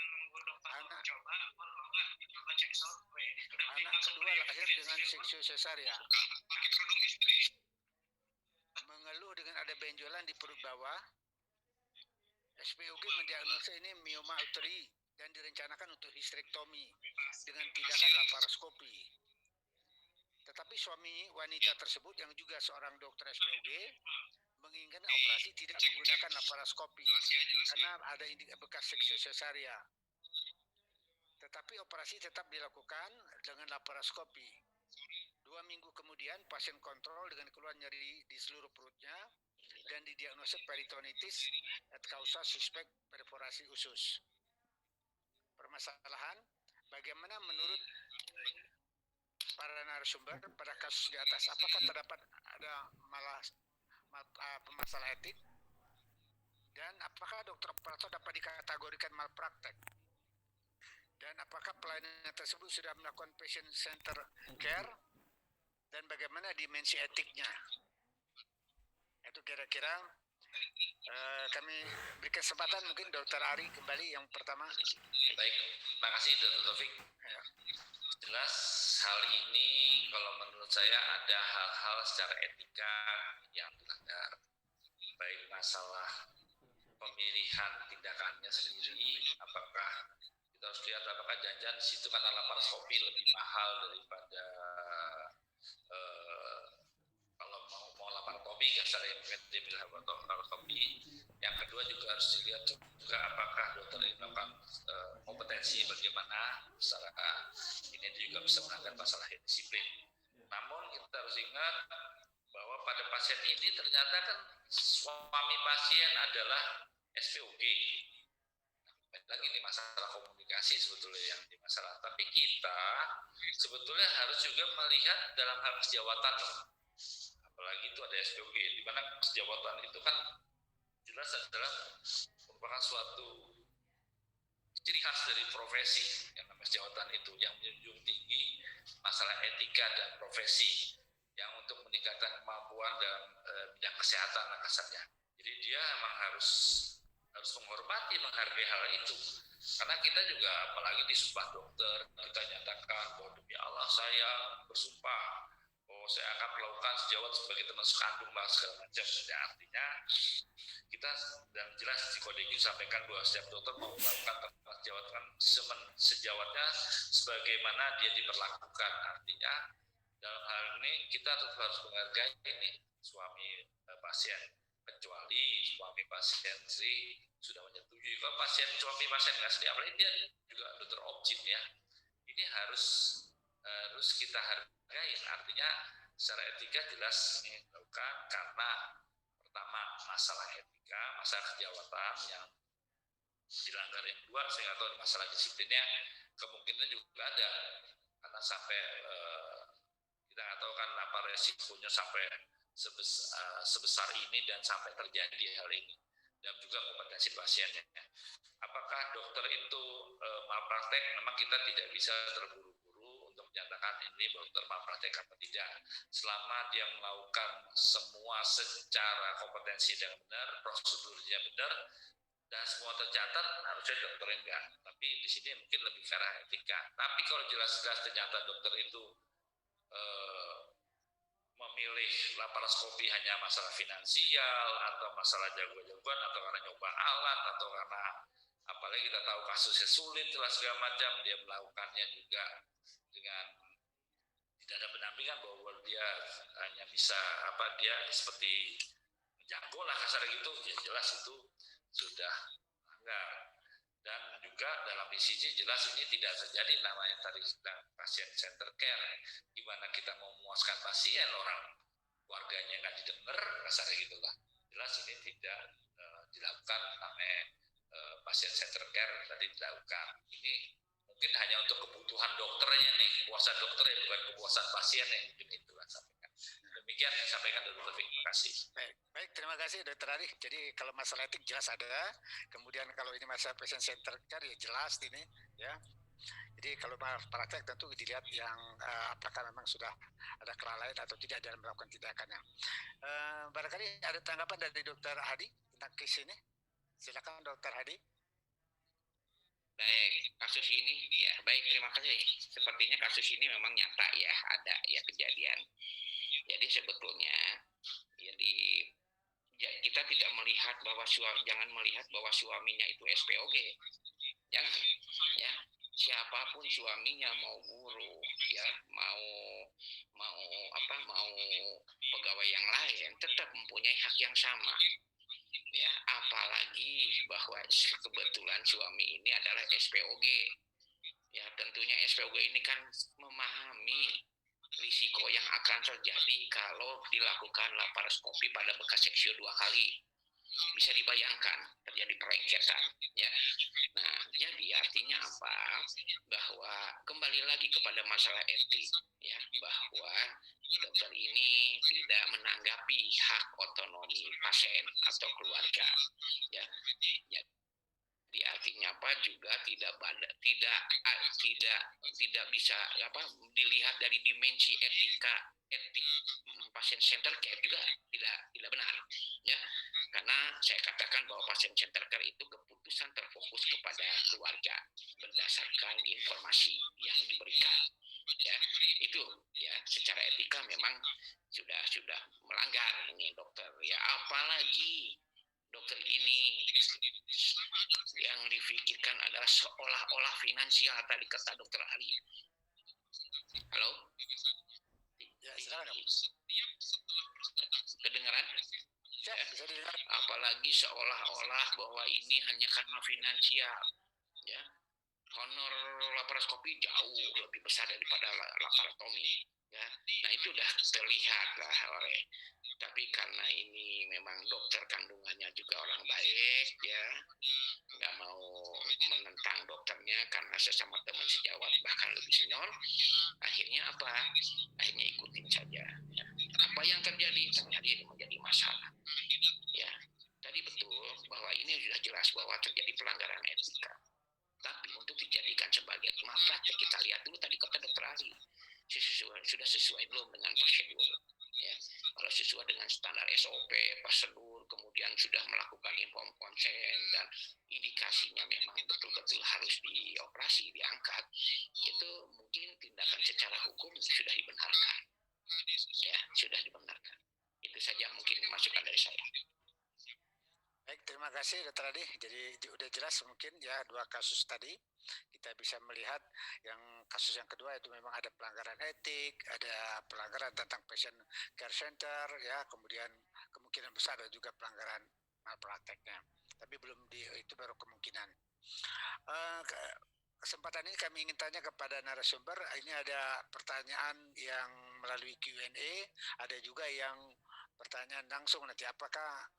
Anak kedua lahir dengan seksio cesaria. Mengeluh dengan ada benjolan di perut bawah. SPOG mendiagnosa ini mioma uteri dan direncanakan untuk histerektomi dengan tindakan laparoskopi. Tetapi suami wanita tersebut yang juga seorang dokter SPOG menginginkan operasi tidak menggunakan laparoskopi karena ada bekas seksio cesaria. Tetapi operasi tetap dilakukan dengan laparoskopi. 2 minggu kemudian pasien kontrol dengan keluhan nyeri di seluruh perutnya dan didiagnosa peritonitis et causa suspek perforasi usus. Permasalahan, bagaimana menurut para narasumber pada kasus di atas, apakah terdapat ada masalah etik dan apakah dokter operator dapat dikategorikan malpraktek? Dan apakah pelayanan tersebut sudah melakukan patient center care dan bagaimana dimensi etiknya? Itu kira-kira kami berikan kesempatan mungkin Dr. Ari kembali yang pertama. Baik, terima kasih Dr. Taufik. Ya. Jelas hal ini kalau menurut saya ada hal-hal secara etika yang dilanggar. Baik masalah pemilihan tindakannya sendiri, apakah kita harus lihat apakah janjian di situ karena laparoskopi lebih mahal daripada kalau mau laparotomi kan secara yang mungkin dia bilang laparotomi. Yang kedua juga harus dilihat juga apakah dokter ini melakukan kompetensi bagaimana secara ini juga bisa melanggar masalah disiplin. Namun kita harus ingat bahwa pada pasien ini ternyata kan suami pasien adalah SPOG. Lagi ini masalah komunikasi sebetulnya yang di masalah. Tapi kita sebetulnya harus juga melihat dalam hal kesejawatan. Apalagi itu ada SPOG, di mana kesejawatan itu kan jelas adalah merupakan suatu ciri khas dari profesi yang namanya kesejawatan itu, yang menjunjung tinggi masalah etika dan profesi yang untuk meningkatkan kemampuan dalam bidang kesehatan kasarnya. Jadi dia memang harus menghormati, menghargai hal itu. Karena kita juga apalagi di sumpah dokter kita nyatakan bahwa demi Allah saya bersumpah bahwa saya akan melakukan sejawat sebagai teman sekandung lah segala macam. Jadi artinya kita dan jelas di kode itu sampaikan bahwa setiap dokter mau melakukan sejawat kan sejawatnya sebagaimana dia diperlakukan. Artinya dalam hal ini kita tetap harus menghargai ini suami pasien, kecuali suami pasien sendiri sudah menyetujui. Kalau pasien suami pasien nggak sedia, apalagi dia juga dokter objin ya, ini harus kita hargai. Artinya secara etika jelas ini dilakukan karena pertama masalah etika, masalah kejawatan yang dilanggar. Yang kedua saya nggak tahu masalah disiplinnya kemungkinan juga ada karena sampai kita nggak tahu kan apa resikonya sampai sebesar ini dan sampai terjadi hal ini, dan juga kompetensi pasiennya. Apakah dokter itu malpraktek? Memang kita tidak bisa terburu-buru untuk menyatakan ini dokter malpraktek atau tidak. Selama dia melakukan semua secara kompetensi dan benar, prosedurnya benar, dan semua tercatat, harusnya dokter enggak. Tapi di sini mungkin lebih ke arah etika. Tapi kalau jelas-jelas ternyata dokter itu memilih laparoskopi hanya masalah finansial atau masalah jago-jagoan atau karena nyoba alat atau karena apalagi kita tahu kasusnya sulit lah segala macam, dia melakukannya juga dengan tidak ada pendampingan bahwa dia hanya bisa dia seperti jago lah kasar gitu, ya jelas itu sudah enggak. Dan juga dalam BCG jelas ini tidak terjadi namanya tadi pasien center care, di mana kita mau memuaskan pasien, orang keluarganya nggak didengar, kasarnya gitulah. Jelas ini tidak dilakukan namanya pasien center care tadi dilakukan. Ini mungkin hanya untuk kebutuhan dokternya nih, kepuasan dokternya bukan kepuasan pasiennya, mungkin itu lah sampaikan. Demikian yang sampaikan Dr. Taufik, terima kasih. Baik, terima kasih Dr. Ari. Jadi kalau masalah etik jelas ada, kemudian kalau ini masalah patient center care ya jelas ini ya. Jadi kalau praktek tentu dilihat yang apakah memang sudah ada kelalaian atau tidak dalam melakukan tindakannya. Barangkali ada tanggapan dari Dr. Hadi tentang case ini. Silakan Dr. Hadi. Baik, kasus ini ya baik, terima kasih. Sepertinya kasus ini memang nyata ya, ada ya kejadian. Jadi sebetulnya jadi kita tidak melihat bahwa jangan melihat bahwa suaminya itu SPOG. Jangan ya. Siapapun suaminya, mau guru ya, mau mau mau pegawai yang lain, tetap mempunyai hak yang sama ya, apalagi bahwa kebetulan suami ini adalah SPOG. Ya, tentunya SPOG ini kan memahami risiko yang akan terjadi kalau dilakukan laparoskopi pada bekas seksio 2 kali. Bisa dibayangkan terjadi perengketan ya. Nah, jadi artinya apa? Bahwa kembali lagi kepada masalah etik ya, bahwa dokter ini tidak menanggapi hak otonomi pasien atau keluarga ya. Jadi artinya apa, juga tidak bisa dilihat dari dimensi etik pasien center care juga tidak benar ya, karena saya katakan bahwa pasien center care itu keputusan terfokus kepada keluarga berdasarkan informasi yang diberikan ya. Itu ya secara etika memang sudah melanggar ini dokter ya, apalagi dokter ini yang difikirkan adalah seolah-olah finansial, tadi kata dokter Ali. Halo? Ya, silakan. Kedengaran? Ya, bisa didengar. Apalagi seolah-olah bahwa ini hanya karena finansial. Ya, honor laparoskopi jauh lebih besar daripada laparotomi. Ya, nah itu udah terlihat lah oleh. Tapi karena ini memang dokter kandungannya juga orang baik ya, nggak mau menentang dokternya karena sesama teman sejawat bahkan lebih senior, akhirnya apa? Akhirnya ikutin saja. Ya. Apa yang terjadi menjadi masalah. Ya, tadi betul bahwa ini sudah jelas bahwa terjadi pelanggaran etika. Tapi untuk dijadikan sebagai praktek, kita lihat dulu tadi kata dokter Ali, sudah sesuai belum dengan prosedur. Ya, kalau sesuai dengan standar SOP, prosedur, kemudian sudah melakukan inform konsen dan indikasinya memang betul-betul harus dioperasi, diangkat, itu mungkin tindakan secara hukum sudah dibenarkan. Ya, sudah dibenarkan. Itu saja mungkin masukan dari saya. Baik, terima kasih Dr. Adi. Jadi udah jelas mungkin ya dua kasus tadi. Kita bisa melihat yang kasus yang kedua itu memang ada pelanggaran etik, ada pelanggaran tentang patient care center ya, kemudian kemungkinan besar ada juga pelanggaran malprakteknya. Tapi belum itu baru kemungkinan. Kesempatan ini kami ingin tanya kepada narasumber. Ini ada pertanyaan yang melalui Q&A, ada juga yang pertanyaan langsung nanti. Apakah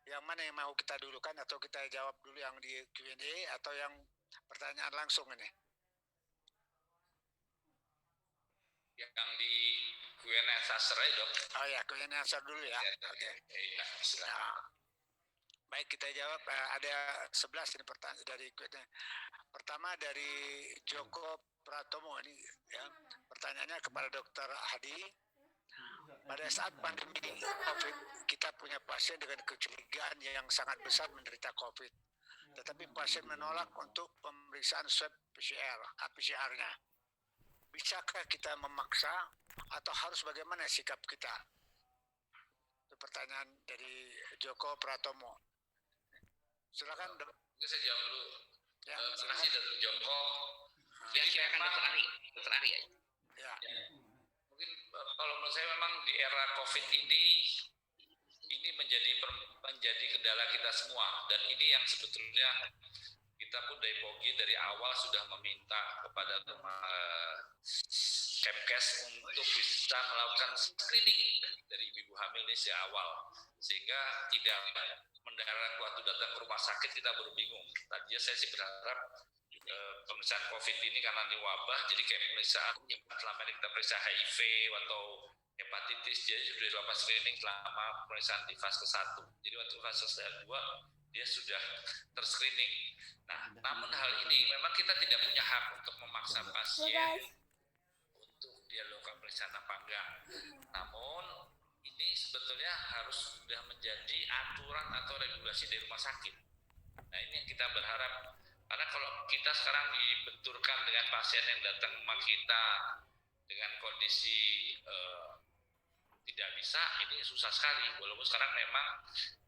yang mana yang mau kita dulukan, atau kita jawab dulu yang di Q&A atau yang pertanyaan langsung ini? Yang di Q&A answer aja dok. Oh ya, Q&A answer dulu ya. Oke. Iya, silakan. Nah, baik, kita jawab. Ada 11 ini pertanyaan dari Q&A. Pertama dari Joko Pratomo ini ya. Pertanyaannya kepada Dr. Hadi. Pada saat pandemi COVID, kita punya pasien dengan kecurigaan yang sangat besar menderita COVID. Tetapi pasien menolak untuk pemeriksaan swab PCR-nya. Bisakah kita memaksa atau harus bagaimana sikap kita? Itu pertanyaan dari Joko Pratomo. Silakan dok. Mungkin saya jawab dulu. Ya, Terima kasih Dr. Joko. Ya, silakan dokter Ari. Dokter Ari ya. Ya. Mungkin kalau menurut saya memang di era COVID ini menjadi kendala kita semua, dan ini yang sebetulnya kita pun dari POGI dari awal sudah meminta kepada Kemkes untuk bisa melakukan screening dari ibu hamil ini sejak awal, sehingga tidak mendarat waktu datang ke rumah sakit kita baru bingung. Tadinya saya sih berharap pemeriksaan COVID ini karena ini wabah, jadi kayak pemeriksaan selama ini kita periksa HIV atau hepatitis, jadi sudah dilakukan screening selama pemeriksaan di fase 1. Jadi waktu fase 2 dia sudah terscreening. Nah, namun hal ini memang kita tidak punya hak untuk memaksa pasien untuk dia lakukan pemeriksaan apa enggak. Namun ini sebetulnya harus sudah menjadi aturan atau regulasi dari rumah sakit. Nah, ini yang kita berharap Karena kalau kita sekarang dibenturkan dengan pasien yang datang ke kita dengan kondisi tidak bisa, ini susah sekali. Walaupun sekarang memang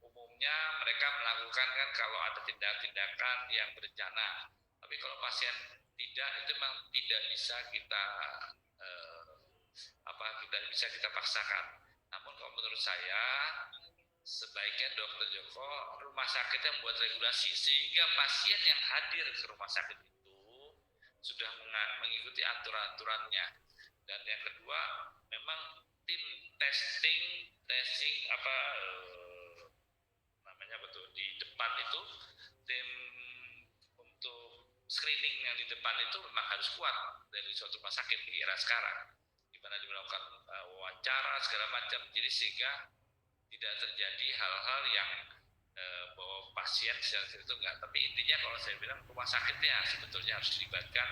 umumnya mereka melakukan kan kalau ada tindakan-tindakan yang berencana. Tapi kalau pasien tidak, itu memang tidak bisa kita tidak bisa kita paksakan. Namun kalau menurut saya sebaiknya Dokter Joko rumah sakitnya membuat regulasi sehingga pasien yang hadir ke rumah sakit itu sudah mengikuti aturan-aturannya. Dan yang kedua, memang tim testing di depan itu, tim untuk screening yang di depan itu memang harus kuat dari suatu rumah sakit di era sekarang, di mana dilakukan wawancara segala macam, jadi sehingga tidak terjadi hal-hal yang bahwa pasien itu enggak. Tapi intinya kalau saya bilang rumah sakitnya sebetulnya harus dilibatkan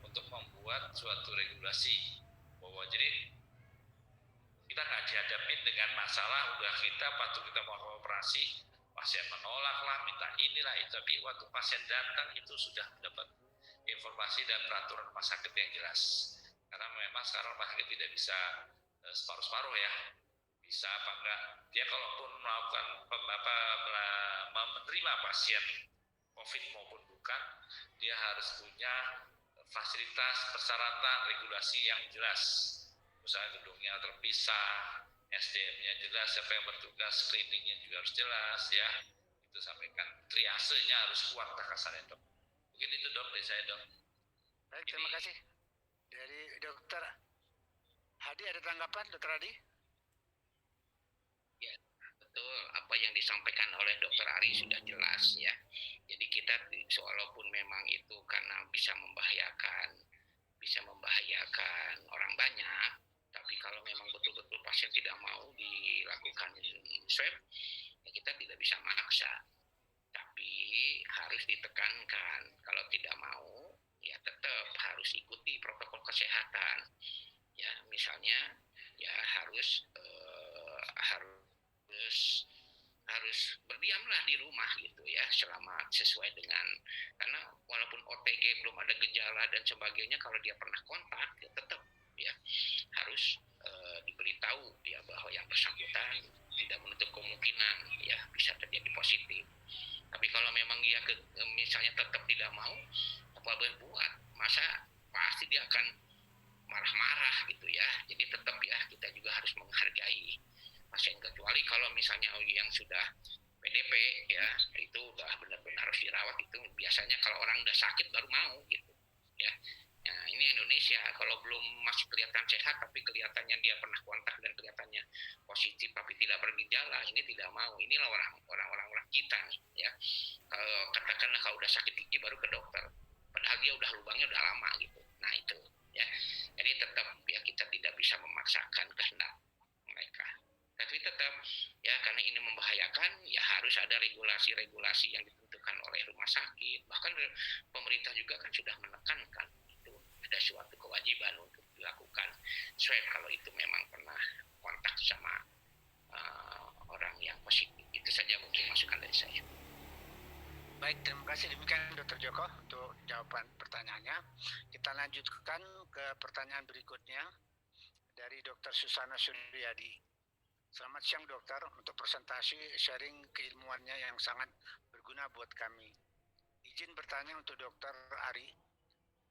untuk membuat suatu regulasi bahwa jadi kita nggak dihadapin dengan masalah udah kita patut kita mau operasi, pasien menolak lah, minta inilah itu, tapi waktu pasien datang itu sudah mendapat informasi dan peraturan rumah sakit yang jelas. Karena memang sekarang rumah sakit tidak bisa separuh-separuh ya, bisa apa enggak. Dia kalaupun melakukan menerima pasien COVID maupun bukan, dia harus punya fasilitas, persyaratan, regulasi yang jelas. Misalnya gedungnya terpisah, SDM-nya jelas, siapa yang bertugas, screening-nya juga harus jelas ya. Itu sampaikan, triasenya harus kuat kasarnya dok. Mungkin itu dok dari saya dok. Baik, terima kasih. Dari Dokter Hadi ada tanggapan, Dokter Hadi? Ya, betul. Apa yang disampaikan oleh Dokter Ari sudah jelas ya. Jadi kita walaupun memang itu karena bisa membahayakan orang banyak, tapi kalau memang betul-betul pasien tidak mau dilakukan swab, ya kita tidak bisa maksa. Tapi harus ditekankan, kalau tidak mau, ya tetap harus ikuti protokol kesehatan. Ya, misalnya, ya harus berdiamlah di rumah gitu ya, selama sesuai dengan, karena walaupun OTG belum ada gejala dan sebagainya, kalau dia pernah kontak, ya tetap ya harus diberitahu ya bahwa yang bersangkutan tidak menutup kemungkinan ya bisa terjadi positif. Tapi kalau memang dia misalnya tetap tidak mau, apa boleh buat? Masa pasti dia akan marah-marah gitu ya. Jadi tetap ya kita juga harus menghargai pasien, kecuali kalau misalnya yang sudah PDP ya itu udah benar-benar harus dirawat, itu biasanya kalau orang udah sakit baru mau gitu ya. Nah, ini Indonesia, kalau belum masih kelihatan sehat tapi kelihatannya dia pernah kontak dan kelihatannya positif tapi tidak bergejala, ini tidak mau. Inilah orang-orang kita nih ya. Katakanlah kalau udah sakit gigi baru ke dokter, padahal dia udah lubangnya udah lama gitu. Nah itu ya. Jadi tetap ya kita tidak bisa memaksakan kehendak mereka. Tapi tetap ya karena ini membahayakan, ya harus ada regulasi-regulasi yang ditentukan oleh rumah sakit. Bahkan pemerintah juga kan sudah menekankan itu ada suatu kewajiban untuk dilakukan swab kalau itu memang pernah kontak sama orang yang positif. Itu saja mungkin masukan dari saya. Baik, terima kasih. Demikian Dr. Joko untuk jawaban pertanyaannya. Kita lanjutkan ke pertanyaan berikutnya dari Dr. Susana Suryadi. Selamat siang dokter, untuk presentasi sharing keilmuannya yang sangat berguna buat kami. Izin bertanya untuk Dokter Ari,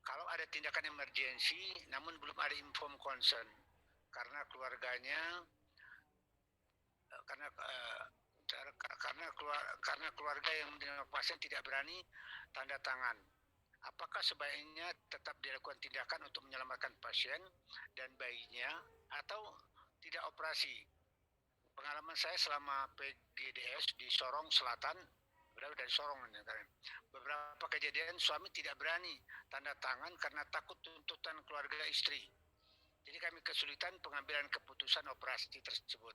kalau ada tindakan emergensi namun belum ada inform consent karena keluarganya karena keluarga yang menerima pasien tidak berani tanda tangan, apakah sebaiknya tetap dilakukan tindakan untuk menyelamatkan pasien dan bayinya atau tidak operasi? Pengalaman saya selama PGDS di Sorong Selatan, dari Sorong ini kan, beberapa kejadian suami tidak berani tanda tangan karena takut tuntutan keluarga istri. Jadi kami kesulitan pengambilan keputusan operasi tersebut.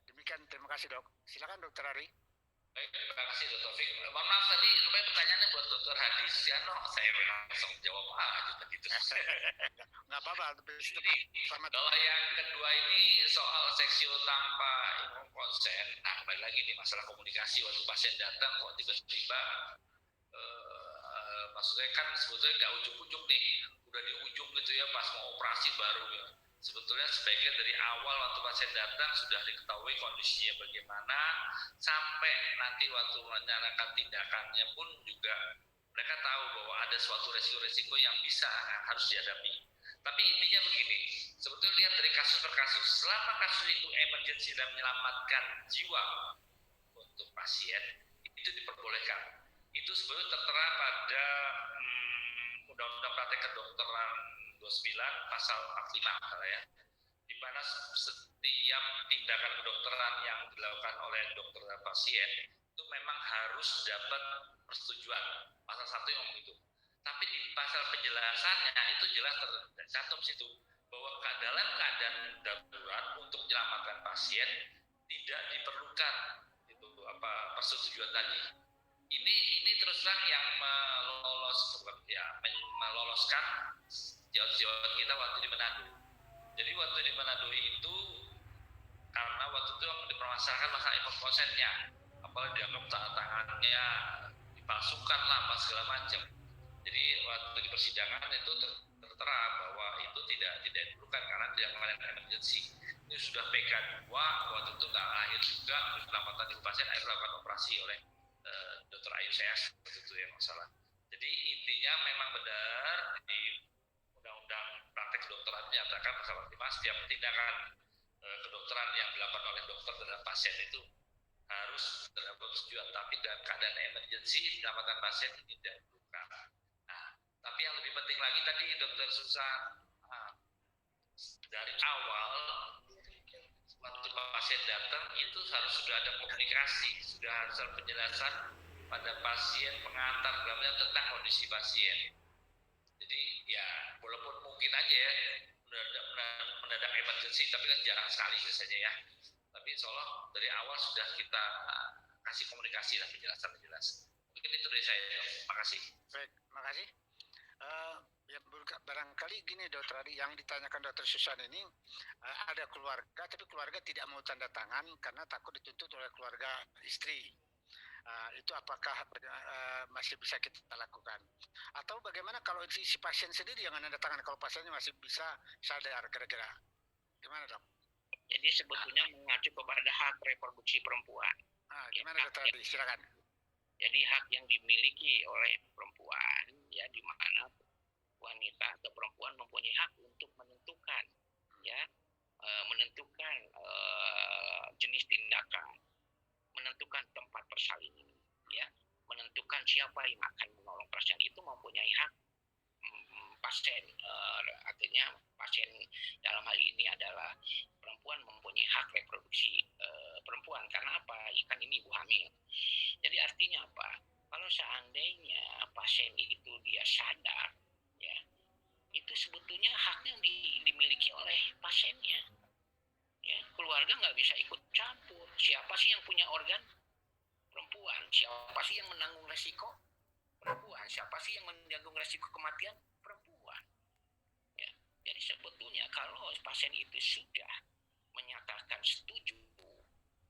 Demikian, terima kasih dok. Silakan Dokter Ari. Baik, terima kasih Dr. Taufik. Mohon maaf tadi rupanya pertanyaannya buat Dr. Hadi Siano, saya langsung jawab aja begitu. Nggak apa-apa. Jadi, kalau yang kedua ini soal seksio tanpa informed consent, nah kembali lagi nih masalah komunikasi waktu pasien datang kok tiba-tiba maksudnya kan sebetulnya nggak ujuk-ujuk nih, udah di ujung gitu ya pas mau operasi baru ya. Sebetulnya sebaiknya dari awal waktu pasien datang sudah diketahui kondisinya bagaimana, sampai nanti waktu menyatakan tindakannya pun juga mereka tahu bahwa ada suatu resiko-resiko yang bisa harus dihadapi. Tapi intinya begini, sebetulnya lihat dari kasus per kasus, selama kasus itu emergency dan menyelamatkan jiwa untuk pasien, itu diperbolehkan. Itu sebetulnya tertera pada Undang-Undang Praktek Kedokteran 29 pasal 45 misalnya ya, di mana setiap tindakan kedokteran yang dilakukan oleh dokter dan pasien itu memang harus dapat persetujuan. Pasal 1 yang ngomong itu. Tapi di pasal penjelasannya itu jelas tercantum situ bahwa dalam keadaan darurat untuk menyelamatkan pasien tidak diperlukan itu persetujuan tadi. Ini terus terang yang meloloskan sejawat kita waktu di Manado. Jadi waktu di Manado itu karena waktu itu dipermasalahkan masalah impor konsennya, apalagi dianggap tangannya dipalsukan lah, apa segala macam. Jadi waktu di persidangan itu tertera bahwa itu tidak diperlukan karena tidak mengalami emergency. Ini sudah PK2 waktu itu nggak lahir juga, penyelamatan ibu pasien akhirnya melakukan operasi oleh Dr. Ayu CS waktu itu yang masalah. Jadi intinya memang benar di Undang-Undang Praktek Kedokteran menyatakan pasal 5 setiap tindakan kedokteran yang dilakukan oleh dokter terhadap pasien itu harus terdapat persetujuan, tapi dalam keadaan emergency menyelamatkan pasien tidak diperlukan. Nah, tapi yang lebih penting lagi tadi Dokter Susan, dari awal waktu pasien datang itu harus sudah ada komunikasi, sudah harus ada penjelasan pada pasien pengantar tentang kondisi pasien. Jadi ya walaupun mungkin aja ya mendadak emergency, tapi kan jarang sekali biasanya ya. Tapi insya Allah dari awal sudah kita kasih komunikasi dan penjelasan jelas. Mungkin itu dari saya. Terima kasih. Baik, terima kasih. Ya barangkali gini Dokter Adi, yang ditanyakan Dokter Susan ini ada keluarga, tapi keluarga tidak mau tanda tangan karena takut dituntut oleh keluarga istri. Itu apakah masih bisa kita lakukan? Atau bagaimana kalau si pasien sendiri yang tanda tangan kalau pasiennya masih bisa sadar kira-kira? Gimana dok? Jadi sebetulnya mengacu kepada hak reproduksi perempuan. Gimana Dokter Adi? Silakan. Jadi hak yang dimiliki oleh perempuan, ya di mana wanita atau perempuan mempunyai hak untuk menentukan, ya menentukan jenis tindakan, menentukan tempat persalinan, ya menentukan siapa yang akan menolong pasien itu mempunyai hak pasien, artinya pasien dalam hal ini adalah perempuan mempunyai hak reproduksi perempuan. Karena apa? Kan ini ibu hamil. Jadi artinya apa? Kalau seandainya pasien itu dia sadar, ya itu sebetulnya haknya dimiliki oleh pasiennya. Ya, keluarga nggak bisa ikut campur. Siapa sih yang punya organ? Perempuan. Siapa sih yang menanggung resiko? Perempuan. Siapa sih yang menanggung resiko kematian? Perempuan. Ya, jadi sebetulnya kalau pasien itu sudah menyatakan setuju,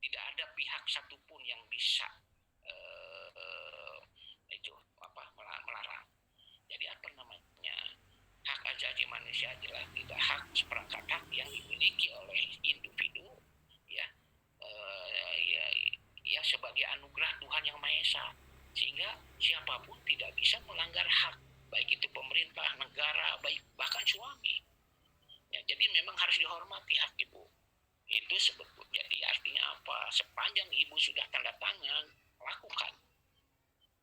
tidak ada pihak satupun yang bisa melarang. Jadi apa namanya, hak asasi manusia adalah tidak hak seperangkat hak yang dimiliki oleh individu, ya sebagai anugerah Tuhan Yang Maha Esa, sehingga siapapun tidak bisa melanggar hak, baik itu pemerintah, negara, baik bahkan suami. Ya, jadi memang harus dihormati hak ibu. Itu sebetulnya. Jadi artinya apa? Sepanjang ibu sudah tanda tangan, lakukan.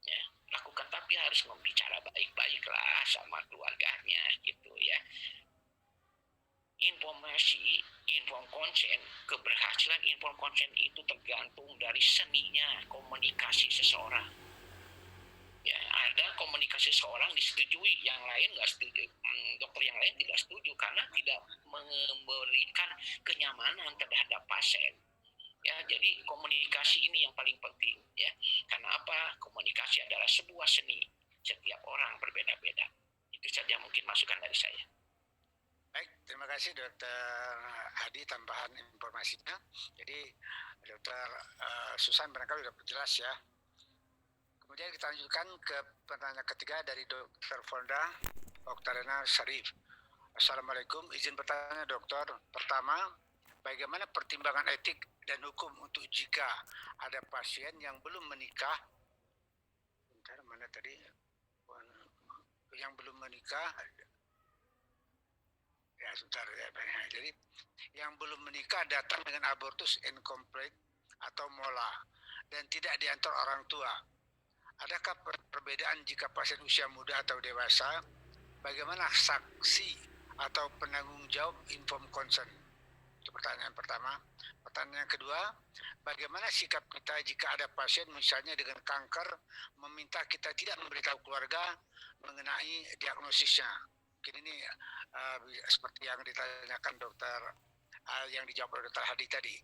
Ya, lakukan, tapi harus membicara baik-baiklah sama keluarganya gitu ya. Informasi, inform konsen, keberhasilan inform konsen itu tergantung dari seninya komunikasi seseorang. Ya, ada komunikasi seseorang disetujui, yang lain nggak setuju, dokter yang lain tidak setuju karena tidak memberikan kenyamanan terhadap pasien. Ya, jadi komunikasi ini yang paling penting ya. Karena apa? Komunikasi adalah sebuah seni. Setiap orang berbeda-beda. Itu saja mungkin masukan dari saya. Baik, terima kasih Dokter Adi tambahan informasinya. Jadi Dokter Susan barangkali sudah jelas ya. Kemudian kita lanjutkan ke pertanyaan ketiga dari Dr. Fonda Oktarena Syarif. Assalamualaikum, izin bertanya dokter. Pertama, bagaimana pertimbangan etik dan hukum untuk jika ada pasien yang belum menikah? Bentar, mana tadi? Yang belum menikah. Ya, sebentar ya. Jadi, yang belum menikah datang dengan abortus incomplete atau mola dan tidak diantar orang tua. Adakah perbedaan jika pasien usia muda atau dewasa? Bagaimana saksi atau penanggung jawab informed consent? Itu pertanyaan pertama. Pertanyaan kedua, bagaimana sikap kita jika ada pasien misalnya dengan kanker meminta kita tidak memberitahu keluarga mengenai diagnosisnya? Mungkin ini seperti yang ditanyakan dokter, yang dijawab oleh dokter Hadi tadi.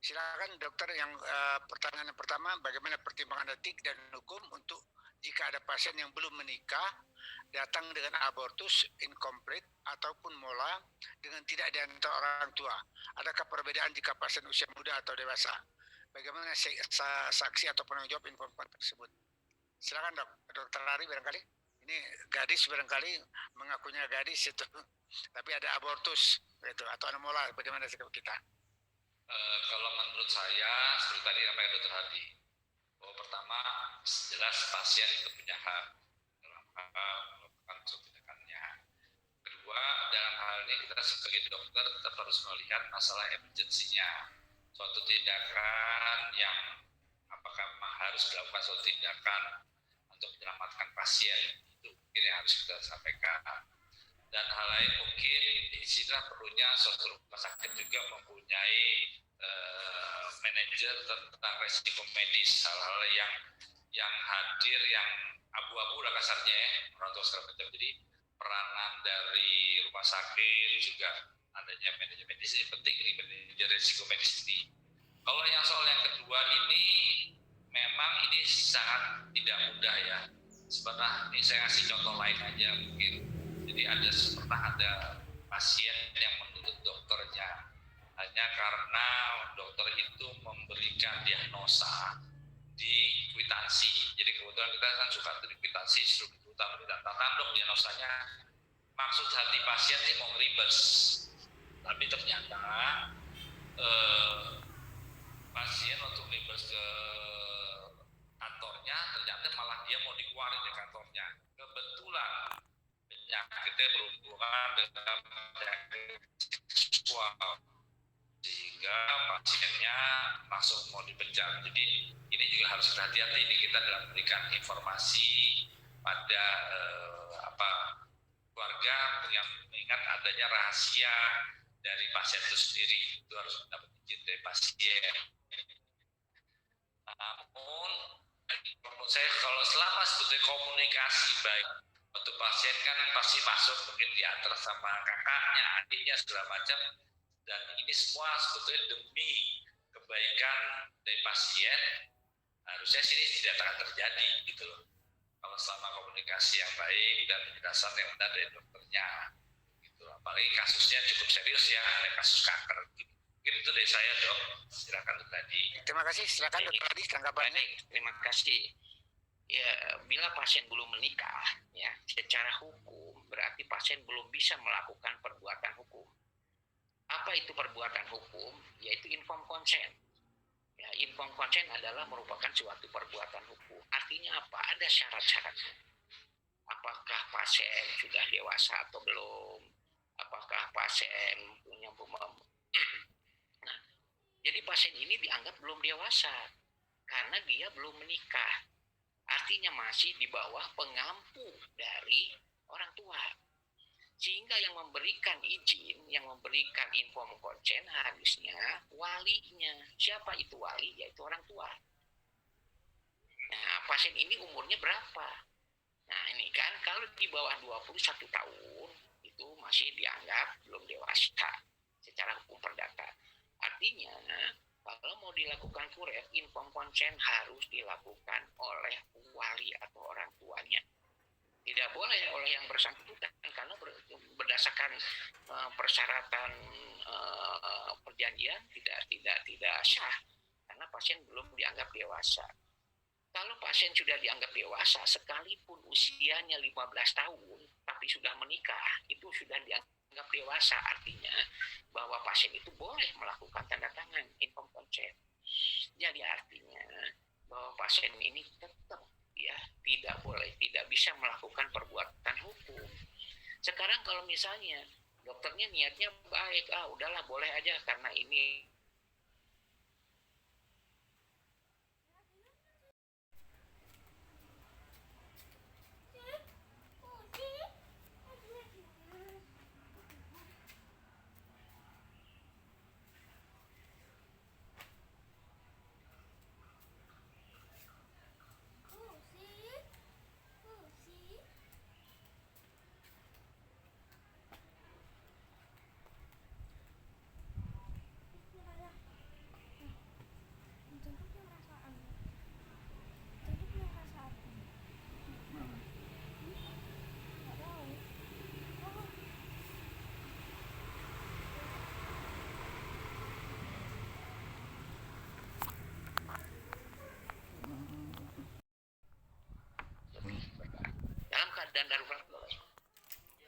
Silakan dokter, yang pertanyaan yang pertama, bagaimana pertimbangan etik dan hukum untuk jika ada pasien yang belum menikah datang dengan abortus incomplete ataupun mola dengan tidak diantar orang tua. Adakah perbedaan jika pasien usia muda atau dewasa? Bagaimana saksi atau penanggung jawab informasi tersebut? Silakan dokter Ari barangkali. Ini gadis barangkali mengakunya gadis itu, tapi ada abortus gitu, atau ada mola. Bagaimana sikap kita? Kalau menurut saya, seperti tadi apa yang dokter Hadi, bahwa pertama jelas pasien itu punya hak dalam melakukan suatu tindakannya. Kedua, dalam hal ini kita sebagai dokter tetap harus melihat masalah emergensinya. Suatu tindakan yang apakah memang harus dilakukan suatu tindakan untuk menyelamatkan pasien, itu mungkin yang harus kita sampaikan. Dan hal lain mungkin disinilah perlunya suatu rumah sakit juga mempunyai manajer tentang resiko medis, hal-hal yang hadir, yang abu-abu lah kasarnya ya, orang tua segala macam. Jadi peranan dari rumah sakit juga adanya manajer medis ini penting, ini manajer resiko medis ini. Kalau yang soal yang kedua ini memang ini sangat tidak mudah ya. Sebenarnya ini saya kasih contoh lain aja mungkin. Jadi pernah ada pasien yang menuntut dokternya hanya karena dokter itu memberikan diagnosa di kwitansi. Jadi kebetulan kita kan suka di kwitansi struktur utama dan dok diagnosanya maksud hati pasien sih mau reverse, tapi ternyata pasien untuk reverse ke kantornya ternyata malah dia mau dikeluarin dari kantornya. Kebetulan penyakitnya berhubungan dengan penyakit seksual sehingga pasiennya langsung mau dipecat. Jadi ini juga harus hati-hati ini kita dalam memberikan informasi pada keluarga yang mengingat adanya rahasia dari pasien itu sendiri, itu harus mendapat izin dari pasien. Namun menurut saya kalau selama sebetulnya komunikasi baik untuk pasien kan pasti masuk mungkin diantar sama kakaknya, adiknya segala macam, dan ini semua sebetulnya demi kebaikan dari pasien, harusnya sini tidak akan terjadi gitu loh. Kalau selama komunikasi yang baik dan penjelasan yang benar dari dokternya, gitu. Apalagi kasusnya cukup serius ya, ada kasus kanker. Gitu. Mungkin itu dari saya dok. Silakan dok tadi. Terima kasih. Silakan dokter Adi tanggapannya. Terima kasih. Ya, bila pasien belum menikah, ya secara hukum berarti pasien belum bisa melakukan perbuatan hukum. Apa itu perbuatan hukum? Yaitu informed consent. Ya, informed consent adalah merupakan suatu perbuatan hukum. Artinya apa? Ada syarat-syaratnya. Apakah pasien sudah dewasa atau belum? Apakah pasien punya Nah, jadi pasien ini dianggap belum dewasa karena dia belum menikah. Artinya masih di bawah pengampu dari orang tua. Sehingga yang memberikan izin, yang memberikan informed consent harusnya walinya. Siapa itu wali? Yaitu orang tua. Nah, pasien ini umurnya berapa? Nah, ini kan kalau di bawah 21 tahun itu masih dianggap belum dewasa secara hukum perdata. Artinya, kalau mau dilakukan kuref, informed consent harus dilakukan oleh wali atau orang tuanya. Tidak boleh oleh yang bersangkutan karena berdasarkan persyaratan perjanjian tidak sah karena pasien belum dianggap dewasa. kalau pasien sudah dianggap dewasa, sekalipun usianya 15 tahun, tapi sudah menikah, itu sudah dianggap dewasa, artinya bahwa pasien itu boleh melakukan tanda tangan informed consent. Jadi artinya bahwa pasien ini tetap ya tidak bisa melakukan perbuatan hukum. Sekarang kalau misalnya dokternya niatnya baik, udahlah boleh aja karena ini dalam keadaan darurat boleh.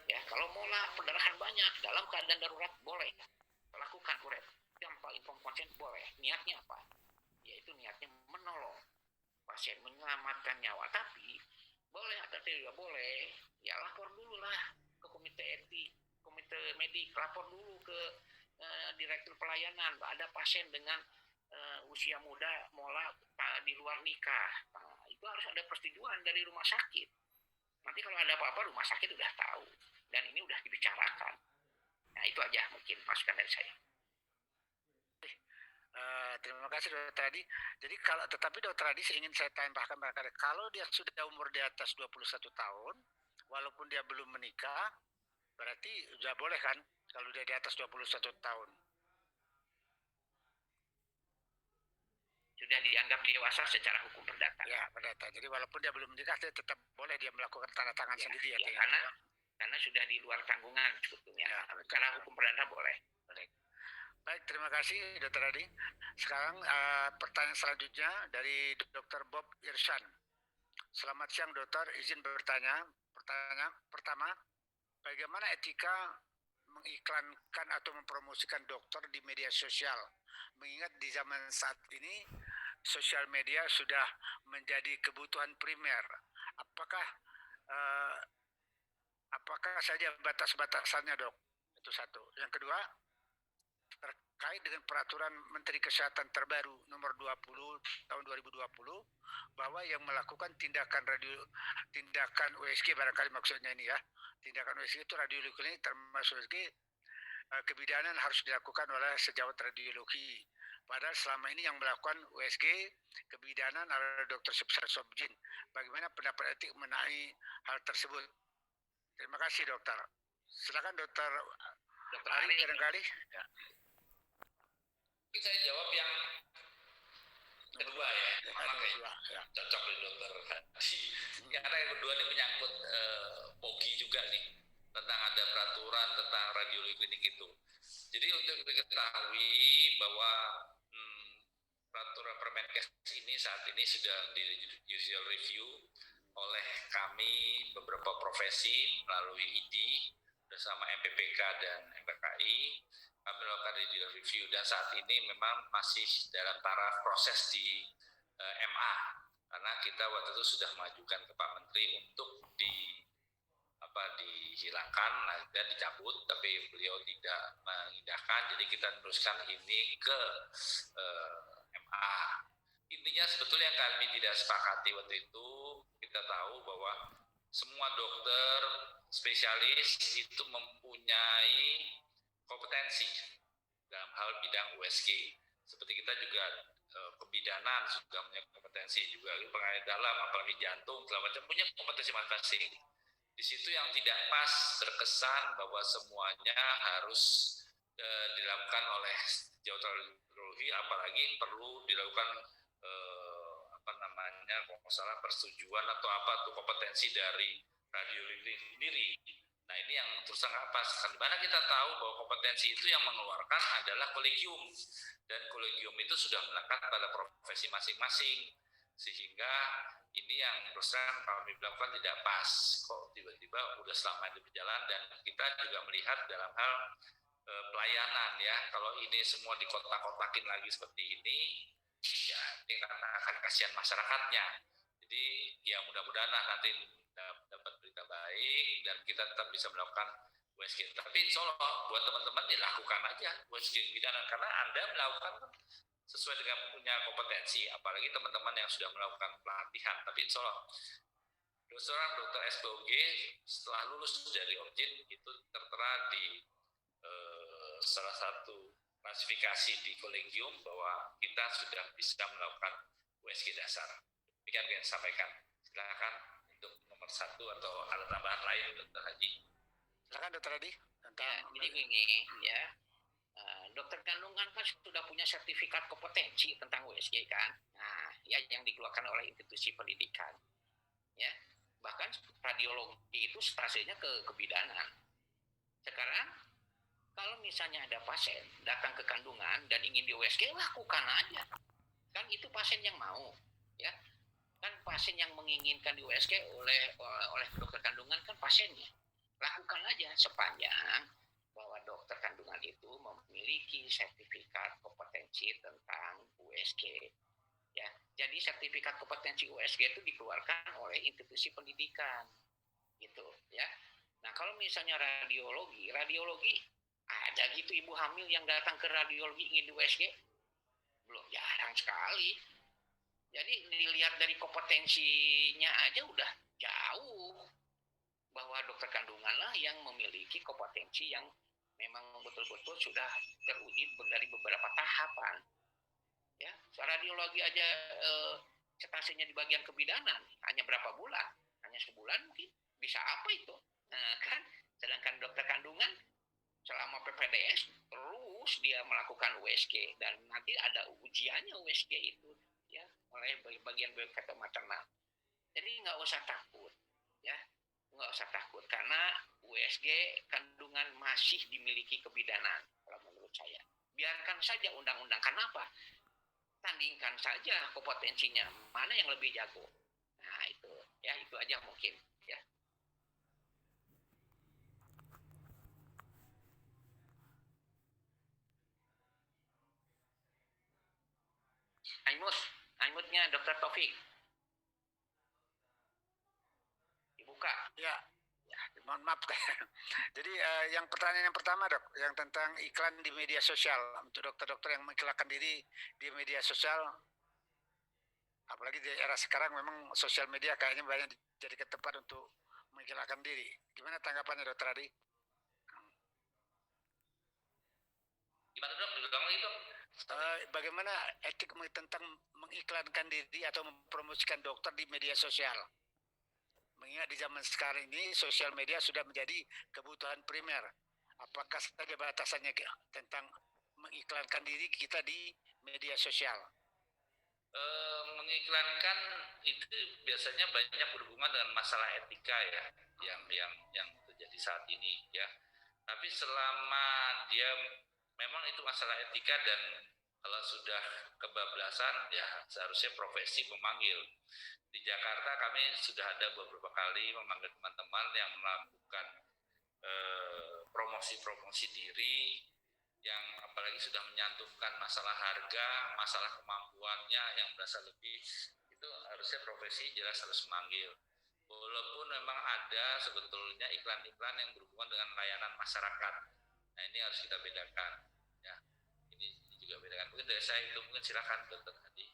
Ya, kalau mola perdarahan banyak dalam keadaan darurat boleh lakukan kuret tanpa informed consent boleh. Niatnya apa? Yaitu niatnya menolong pasien, menyelamatkan nyawa. Tapi boleh atau tidak boleh, ya lapor dulu lah ke komite etik, komite medik, lapor dulu ke direktur pelayanan. Ada pasien dengan usia muda mola di luar nikah. Nah, itu harus ada persetujuan dari rumah sakit. Nanti kalau ada apa-apa rumah sakit udah tahu dan ini udah dibicarakan. Nah itu aja mungkin masukan dari saya. Terima kasih Dokter Adi. Jadi tetapi Dokter Adi ingin saya tambahkan barangkali kalau dia sudah umur di atas 21 tahun, walaupun dia belum menikah, berarti sudah boleh kan kalau dia di atas 21 tahun? Sudah dianggap dewasa secara hukum perdata. Ya, perdata. Jadi walaupun dia belum menikah, dia tetap boleh dia melakukan tanda tangan sendiri ya. Karena sudah di luar tanggungan sebetulnya. Ya, karena hukum perdata boleh. Baik, terima kasih Dr. Adi. Sekarang pertanyaan selanjutnya dari Dr. Bob Irsan. Selamat siang dokter, izin bertanya. Pertanyaan pertama, bagaimana etika mengiklankan atau mempromosikan dokter di media sosial? Mengingat di zaman saat ini sosial media sudah menjadi kebutuhan primer. Apakah saja batas-batasannya dok? Itu satu. Yang kedua, terkait dengan peraturan Menteri Kesehatan terbaru nomor 20 tahun 2020 bahwa yang melakukan tindakan USG barangkali maksudnya ini ya. Tindakan USG itu radiologi termasuk USG kebidanan harus dilakukan oleh sejawat radiologi. Padahal selama ini yang melakukan USG kebidanan adalah Dr. Subsar Sobjin. Bagaimana pendapat etik mengenai hal tersebut? Terima kasih dokter. Silakan dokter Ali barangkali. Ya. Mungkin saya jawab yang kedua ya. Cocok di dokter Hadi. Karena yang kedua ini menyangkut POGI juga nih. Tentang ada peraturan tentang radiologi klinik itu. Jadi untuk diketahui bahwa peraturan Permenkes ini saat ini sudah di judicial review oleh kami beberapa profesi melalui ID bersama MPPK dan MPKI. Kami melakukan judicial review dan saat ini memang masih dalam taraf proses di MA karena kita waktu itu sudah mengajukan ke Pak Menteri untuk dihilangkan dan dicabut, tapi beliau tidak mengindahkan, jadi kita teruskan ini ke MA. Intinya sebetulnya yang kami tidak sepakati waktu itu, kita tahu bahwa semua dokter spesialis itu mempunyai kompetensi dalam hal bidang USG. Seperti kita juga kebidanan juga punya kompetensi, juga pengadilan dalam, apalagi jantung, segala macam punya kompetensi masing-masing. Di situ yang tidak pas terkesan bahwa semuanya harus dilakukan oleh sejawat radiologi, apalagi perlu dilakukan kalau salah persetujuan atau apa tuh kompetensi dari radiologi sendiri. Nah ini yang terus sangat pas. Karena kita tahu bahwa kompetensi itu yang mengeluarkan adalah kolegium dan kolegium itu sudah melekat pada profesi masing-masing. sehingga ini yang terus terang kami bilang tidak pas, kok tiba-tiba udah selama ini berjalan. Dan kita juga melihat dalam hal pelayanan ya, kalau ini semua dikotak-kotakin lagi seperti ini, ya ini karena akan kasihan masyarakatnya. Jadi ya mudah-mudahan nanti dapat berita baik dan kita tetap bisa melakukan USG. Tapi insya Allah buat teman-teman dilakukan aja USG bidana, karena Anda melakukan sesuai dengan punya kompetensi, apalagi teman-teman yang sudah melakukan pelatihan. Tapi insya Allah seorang dokter SPOG setelah lulus dari OJIN itu tertera di salah satu klasifikasi di kolegium bahwa kita sudah bisa melakukan USG dasar. Demikian yang saya sampaikan. Silakan untuk nomor 1 atau ada tambahan lain, Dokter Haji. Silakan Dokter Hadi. Ya, jadi gini ya, dokter kandungan kan sudah punya sertifikat kompetensi tentang USG kan, nah ya yang dikeluarkan oleh institusi pendidikan, ya bahkan radiologi itu stasiunnya ke kebidanan. Sekarang kalau misalnya ada pasien datang ke kandungan dan ingin di USG, lakukan aja, kan itu pasien yang mau, ya kan pasien yang menginginkan di USG oleh dokter kandungan kan pasiennya, lakukan aja sepanjang bahwa dokter kandungan itu memiliki sertifikat kompetensi tentang USG. Ya, jadi sertifikat kompetensi USG itu dikeluarkan oleh institusi pendidikan, gitu ya. Nah, kalau misalnya radiologi ada gitu ibu hamil yang datang ke radiologi ingin di USG? Belum, jarang sekali. Jadi dilihat dari kompetensinya aja udah jauh, bahwa dokter kandungan lah yang memiliki kompetensi yang memang betul-betul sudah teruji dari beberapa tahapan. Ya, radiologi aja stasiunnya di bagian kebidanan hanya berapa bulan? Hanya sebulan mungkin. Bisa apa itu? Nah, kan sedangkan dokter kandungan selama PPDS terus dia melakukan USG dan nanti ada ujiannya USG itu ya oleh bagian biofeto maternal. Jadi nggak usah takut, ya. Nggak usah takut karena USG kandungan masih dimiliki kebidanan kalau menurut saya. Biarkan saja undang-undang. Kenapa? Tandingkan saja kompetensinya mana yang lebih jago. Nah itu ya, itu aja mungkin ya. Aimutnya Dokter Taufik dibuka. Ya, mohon maaf. Jadi yang pertanyaan yang pertama Dok, yang tentang iklan di media sosial untuk dokter-dokter yang mengiklankan diri di media sosial, apalagi di era sekarang memang sosial media kayaknya banyak dijadikan tempat untuk mengiklankan diri. Gimana tanggapannya Dokter Adi? Gimana Dok? Diulang lagi Dok. Bagaimana etik tentang mengiklankan diri atau mempromosikan dokter di media sosial? Mengingat di zaman sekarang ini sosial media sudah menjadi kebutuhan primer. Apakah saja batasannya tentang mengiklankan diri kita di media sosial? Mengiklankan itu biasanya banyak berhubungan dengan masalah etika ya, yang terjadi saat ini ya. Tapi selama dia memang itu masalah etika dan kalau sudah kebablasan ya seharusnya profesi memanggil. Di Jakarta kami sudah ada beberapa kali memanggil teman-teman yang melakukan promosi-promosi diri yang apalagi sudah menyantumkan masalah harga, masalah kemampuannya yang berasa lebih, itu harusnya profesi jelas harus memanggil. Walaupun memang ada sebetulnya iklan-iklan yang berhubungan dengan layanan masyarakat. Nah ini harus kita bedakan. Ya, ini juga bedakan. Mungkin dari saya itu, mungkin silakan Dokter Hadi.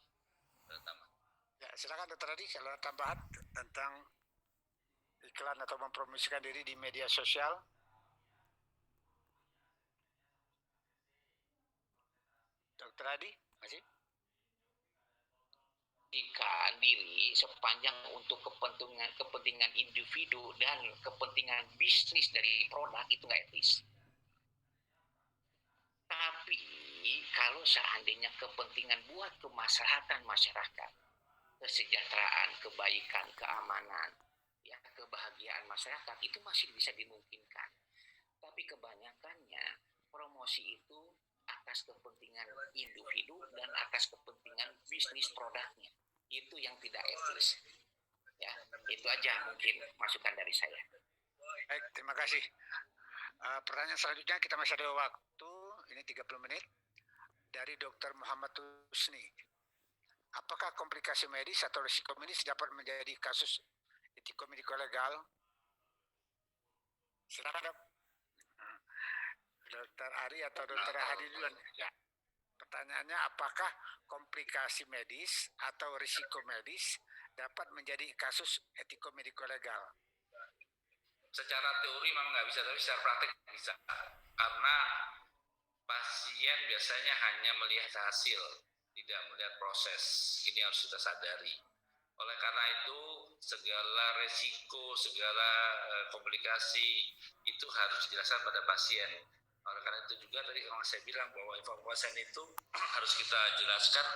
Ya, silakan Dokter Hadi kalau tambahan tentang iklan atau mempromosikan diri di media sosial. Dokter Hadi, masih? Diri sepanjang untuk kepentingan individu dan kepentingan bisnis dari produk itu nggak etis. Tapi kalau seandainya kepentingan buat kemaslahatan masyarakat, kesejahteraan, kebaikan, keamanan, ya kebahagiaan masyarakat itu masih bisa dimungkinkan. Tapi kebanyakannya promosi itu atas kepentingan individu dan atas kepentingan bisnis produknya. itu yang tidak etis. Ya, itu aja mungkin masukan dari saya. Baik, terima kasih. Pertanyaan selanjutnya kita masih ada waktu, ini 30 menit, dari Dr. Muhammad Husni. Apakah komplikasi medis atau risiko medis dapat menjadi kasus etiko-mediko legal? Silakan Dok. Dr. Ari atau Dr. Hadi duluan. Ya. Pertanyaannya, apakah komplikasi medis atau risiko medis dapat menjadi kasus etiko-mediko legal? Secara teori memang nggak bisa, tapi secara praktek bisa. Karena pasien biasanya hanya melihat hasil, tidak melihat proses. Ini harus kita sadari. Oleh karena itu, segala resiko, segala komplikasi itu harus dijelaskan pada pasien. Oleh karena itu juga tadi yang saya bilang bahwa informasi itu harus kita jelaskan,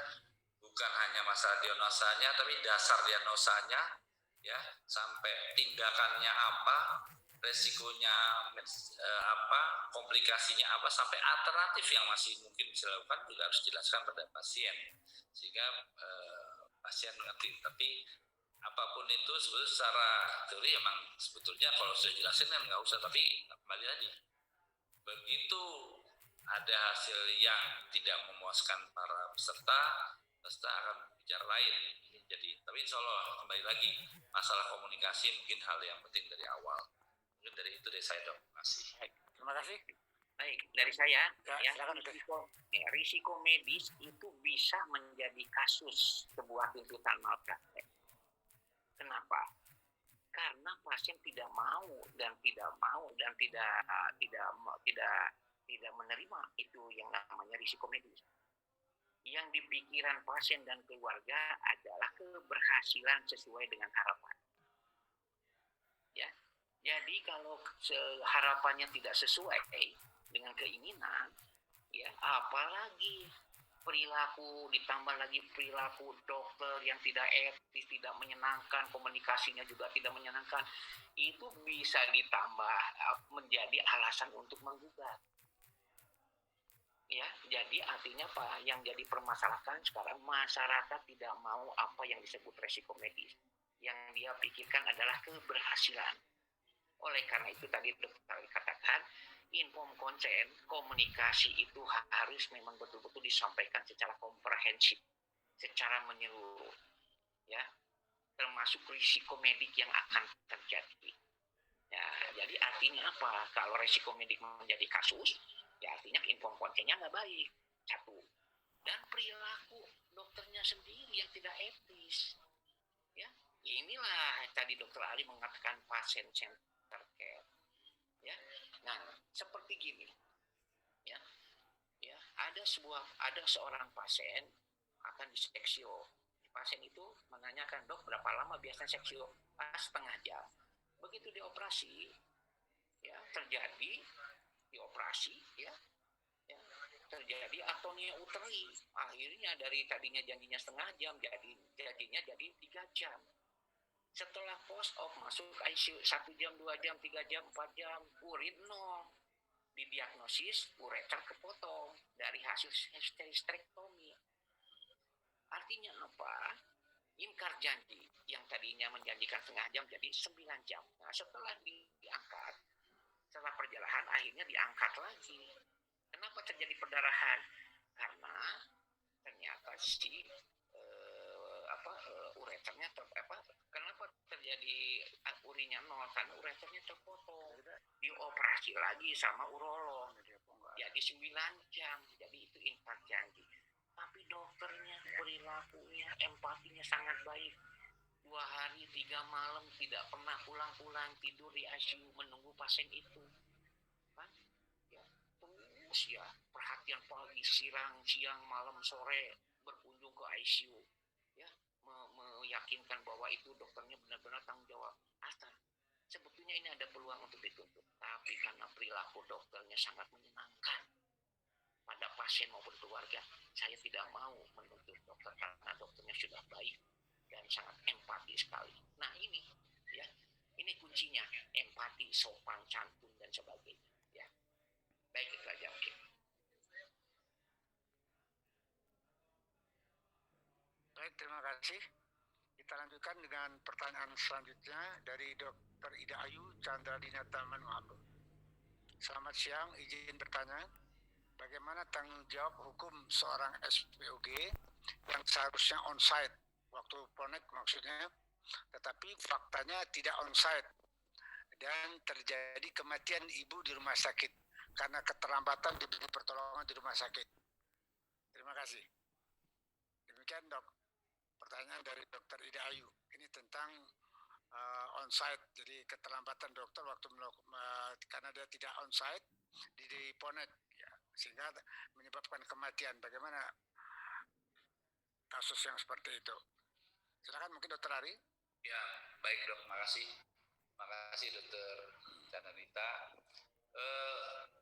bukan hanya masalah diagnosanya, tapi dasar diagnosanya, ya, sampai tindakannya apa, resikonya apa, komplikasinya apa, sampai alternatif yang masih mungkin bisa dilakukan juga harus dijelaskan pada pasien, sehingga pasien mengerti. Tapi apapun itu sebetulnya secara teori emang sebetulnya kalau saya jelasin kan nggak usah, tapi kembali lagi begitu ada hasil yang tidak memuaskan para peserta akan bicara lain. Jadi, tapi insya Allah kembali lagi masalah komunikasi mungkin hal yang penting dari awal. Mungkin dari itu dari saya, Dok. Terima kasih. Baik, dari saya, Ya, silakan, risiko medis itu bisa menjadi kasus sebuah tuntutan malpraktek. Kenapa? Karena pasien tidak mau dan tidak menerima itu yang namanya risiko medis. Yang di pikiran pasien dan keluarga adalah keberhasilan sesuai dengan harapan. Ya, jadi kalau harapannya tidak sesuai dengan keinginan, ya apalagi perilaku, ditambah lagi perilaku dokter yang tidak etis, tidak menyenangkan, komunikasinya juga tidak menyenangkan, itu bisa ditambah menjadi alasan untuk menggugat. Ya, jadi artinya Pak, yang jadi permasalahan sekarang masyarakat tidak mau apa yang disebut resiko medis. Yang dia pikirkan adalah keberhasilan. Oleh karena itu tadi dokter katakan, inform konsen, komunikasi itu harus memang betul-betul disampaikan secara komprehensif, secara menyeluruh, ya, termasuk risiko medik yang akan terjadi. Ya, jadi artinya apa? Kalau risiko medik menjadi kasus, ya artinya inform konsennya nggak baik, satu. Dan perilaku dokternya sendiri yang tidak etis. Ya, inilah tadi Dokter Ali mengatakan pasien center care. Ya, nah seperti gini, ya, ada seorang pasien akan diseksio. Pasien itu menanyakan, dok berapa lama biasanya seksio? Setengah jam. Begitu dioperasi, ya terjadi dioperasi, ya terjadi atonia uteri. Akhirnya dari tadinya janjinya setengah jam, jadinya jadi 3 jam. Setelah post op masuk ICU 1 jam, 2 jam, 3 jam, 4 jam, urin 0. Didiagnosis ureter kepotong dari hasil hysterektomi. Artinya apa? Ingkar janji yang tadinya menjanjikan setengah jam jadi 9 jam. Nah, setelah diangkat, setelah perjalanan akhirnya diangkat lagi. Kenapa terjadi perdarahan? Karena ternyata ureternya kenapa terjadi urinnya 0? Karena ureternya terpotong. Dioperasi lagi sama urolog. Jadi 9 jam. Jadi itu ingkar janji. Tapi dokternya, perilakunya, empatinya sangat baik. 2 hari 3 malam tidak pernah pulang-pulang, tidur di ICU menunggu pasien itu. Kan? Ya, terus ya perhatian pagi, siang, malam, sore berkunjung ke ICU. Ya, meyakinkan bahwa itu dokternya benar-benar tanggung jawab. Sebetulnya ini ada peluang untuk dituntut, tapi karena perilaku dokternya sangat menyenangkan pada pasien maupun keluarga, saya tidak mau menuntut dokter karena dokternya sudah baik dan sangat empati sekali. Nah ini, ya, ini kuncinya, empati, sopan, santun dan sebagainya. Ya, baik itu aja mungkin. Baik, terima kasih. Kita lanjutkan dengan pertanyaan selanjutnya dari Dr. Ida Ayu Chandra Dinata Manuabu. Selamat siang, izin bertanya. Bagaimana tanggung jawab hukum seorang SPOG yang seharusnya on-site waktu ponek maksudnya, tetapi faktanya tidak on-site dan terjadi kematian ibu di rumah sakit karena keterlambatan diberi pertolongan di rumah sakit. Terima kasih. Demikian dok, pertanyaan dari Dr. Ida Ayu. Ini tentang on-site, jadi keterlambatan dokter waktu karena dia tidak on-site di Ponet, ya, sehingga menyebabkan kematian. Bagaimana kasus yang seperti itu? Silakan mungkin Dokter Ari. Ya, baik dok, makasih. Makasih Dokter Chananita.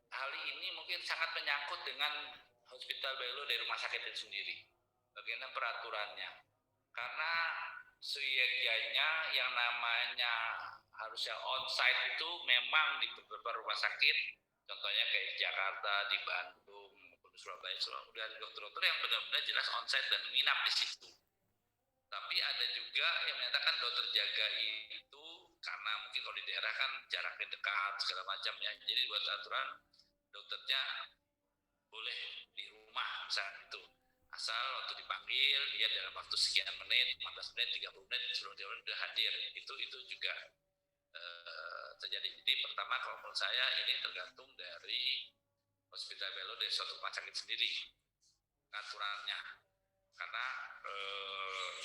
Hal ini mungkin sangat menyangkut dengan Hospital Belo dari rumah sakit itu sendiri. Bagaimana peraturannya? Karena seyogyanya yang namanya harusnya on-site itu memang di beberapa rumah sakit, contohnya kayak Jakarta, di Bandung, maupun di Surabaya, sudah ada dokter-dokter yang benar-benar jelas on-site dan menginap di situ. Tapi ada juga yang menyatakan dokter jaga itu karena mungkin kalau di daerah kan jaraknya dekat segala macam ya. Jadi buat aturan dokternya boleh di rumah misalnya itu. Asal waktu dipanggil dia dalam waktu sekian menit, 15 menit, 30 menit sebelum dia sudah hadir. Itu juga terjadi. Jadi pertama kalau menurut saya ini tergantung dari Hospital Belo dari suatu rumah sakit sendiri aturannya. Karena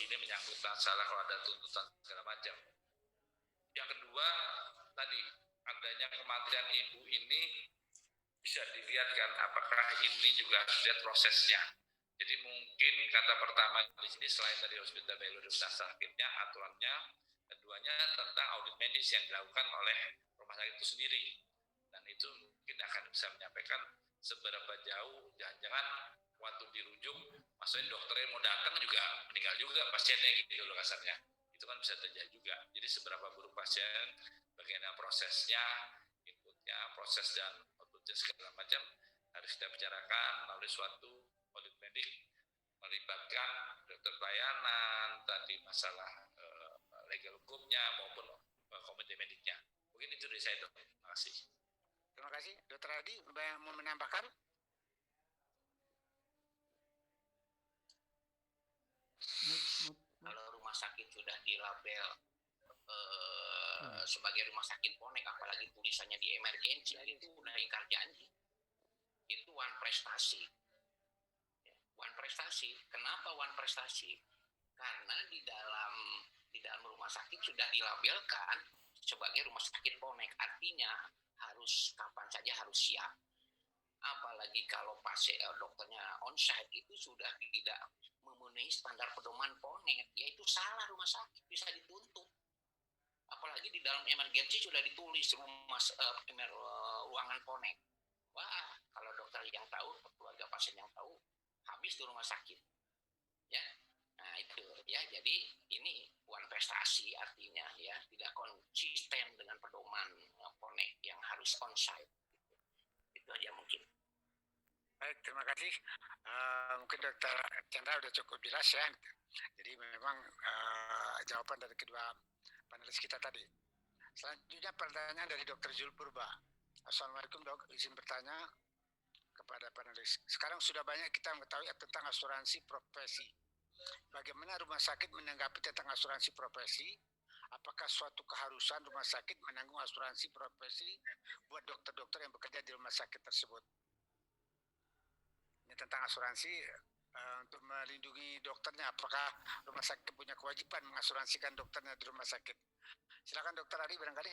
ini menyangkut masalah kalau ada tuntutan segala macam. Yang kedua tadi adanya kematian ibu ini bisa dilihat kan apakah ini juga lihat prosesnya. Jadi mungkin kata pertama di sini selain dari Hospital Belo di rumah sakitnya aturannya, keduanya tentang audit medis yang dilakukan oleh rumah sakit itu sendiri. Dan itu mungkin akan bisa menyampaikan seberapa jauh jangan-jangan waktu dirujuk, maksudnya dokternya mau datang juga meninggal juga pasiennya gitu loh kasarnya. Itu kan bisa terjadi juga. Jadi seberapa buruk pasien, bagaimana prosesnya, inputnya, proses dan outputnya segala macam harus kita bicarakan melalui suatu audit medik melibatkan dokter pelayanan, tadi masalah legal hukumnya maupun komite mediknya. Mungkin itu dari saya dok. Terima kasih. Terima kasih. Dokter Adi mau menambahkan? Kalau rumah sakit sudah dilabel sebagai rumah sakit Ponek, apalagi tulisannya di emergency, itu udah ingkar janji. Itu one prestasi. One prestasi. Kenapa one prestasi? Karena di dalam rumah sakit sudah dilabelkan sebagai rumah sakit Ponek. Artinya harus kapan saja harus siap. Apalagi kalau pasien dokternya on-site itu sudah tidak memenuhi standar pedoman Ponek, yaitu salah rumah sakit, bisa dituntut. Apalagi di dalam emergency sudah ditulis ruangan Ponek. Wah, kalau dokter yang tahu, keluarga pasien yang tahu, habis di rumah sakit. Ya. Nah, itu ya. Jadi ini one prestasi artinya ya, tidak konsisten dengan pedoman Ponek yang harus on-site. Itu aja mungkin. Baik, terima kasih. Mungkin Dokter Chandra sudah cukup jelas ya. Jadi memang jawaban dari kedua panelis kita tadi. Selanjutnya pertanyaan dari Dokter Zul Purba. Assalamualaikum dok, izin bertanya kepada panelis. Sekarang sudah banyak kita mengetahui tentang asuransi profesi. Bagaimana rumah sakit menanggapi tentang asuransi profesi? Apakah suatu keharusan rumah sakit menanggung asuransi profesi buat dokter-dokter yang bekerja di rumah sakit tersebut? Ini tentang asuransi untuk melindungi dokternya. Apakah rumah sakit punya kewajiban mengasuransikan dokternya di rumah sakit? Silakan Dokter Ari barangkali.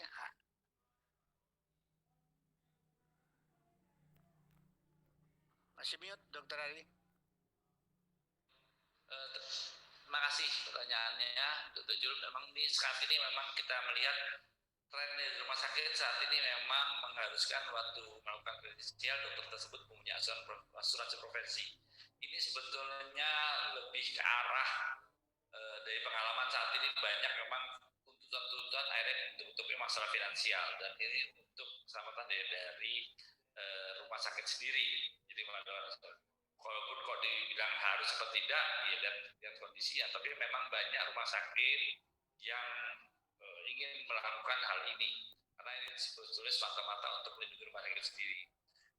Masih mute Dokter Ari. Terima kasih pertanyaannya, Dr. Jul. Memang ini saat ini memang kita melihat tren di rumah sakit saat ini memang mengharuskan waktu melakukan kredensial dokter tersebut punya asuransi profesi. Ini sebetulnya lebih ke arah dari pengalaman saat ini banyak memang tuntutan akhirnya untuk masalah finansial dan ini untuk keselamatan dari rumah sakit sendiri. Jadi Walaupun kok dibilang harus atau tidak, ya lihat kondisinya. Tapi memang banyak rumah sakit yang ingin melakukan hal ini. Karena ini sebetulnya semata-mata untuk melindungi rumah sakit sendiri.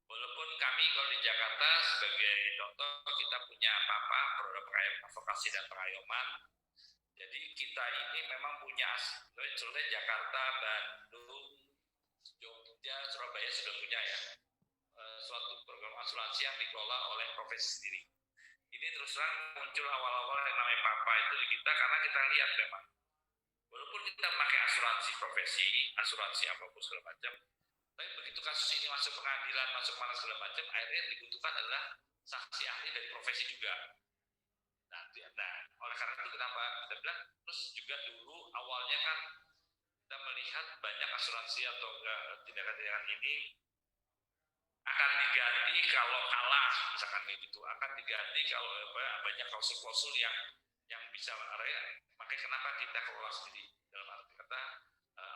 Walaupun kami kalau di Jakarta sebagai contoh kita punya PAPA, program advokasi dan pengayoman. Jadi kita ini memang punya sebetulnya Jakarta, Bandung, Jogja, Surabaya sudah punya ya suatu program asuransi yang dikelola oleh profesi sendiri. Ini terus terang muncul awal-awal yang namanya PAPA itu di kita karena kita lihat memang walaupun kita pakai asuransi profesi, asuransi apapun segala macam, tapi begitu kasus ini masuk pengadilan, masuk mana segala macam, akhirnya yang dibutuhkan adalah saksi ahli dari profesi juga. Nah, oleh karena itu kenapa kita bilang, terus juga dulu awalnya kan kita melihat banyak asuransi atau tindakan-tindakan ini akan diganti kalau kalah, misalkan gitu, akan diganti kalau banyak klausul-klausul yang bisa makanya kenapa kita kelola sendiri dalam arti kata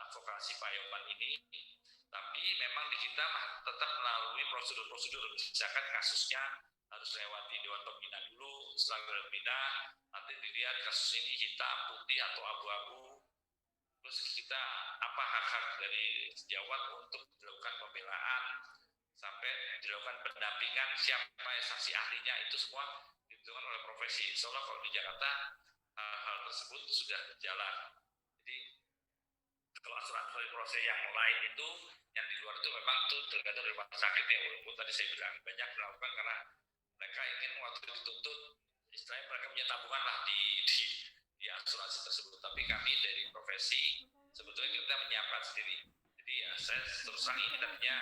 advokasi payoman ini. Tapi memang di kita tetap melalui prosedur-prosedur, misalkan kasusnya harus lewati Dewan Pembina dulu, setelah Dewan Pembina nanti dilihat kasus ini hitam, putih atau abu-abu, terus kita apa hak-hak dari sejawat untuk dilakukan pembelaan sampai dilakukan pendampingan siapa yang saksi ahlinya, itu semua ditentukan oleh profesi. Soalnya kalau di Jakarta hal tersebut sudah berjalan. Jadi kalau asuransi proses yang lain itu yang di luar itu memang itu tergantung dari rumah sakitnya, walaupun tadi saya bilang banyak melakukan karena mereka ingin waktu dituntut istilahnya mereka punya tabungan lah di asuransi tersebut. Tapi kami dari profesi sebetulnya kita menyiapkan sendiri. Jadi ya saya terus terang ini tadinya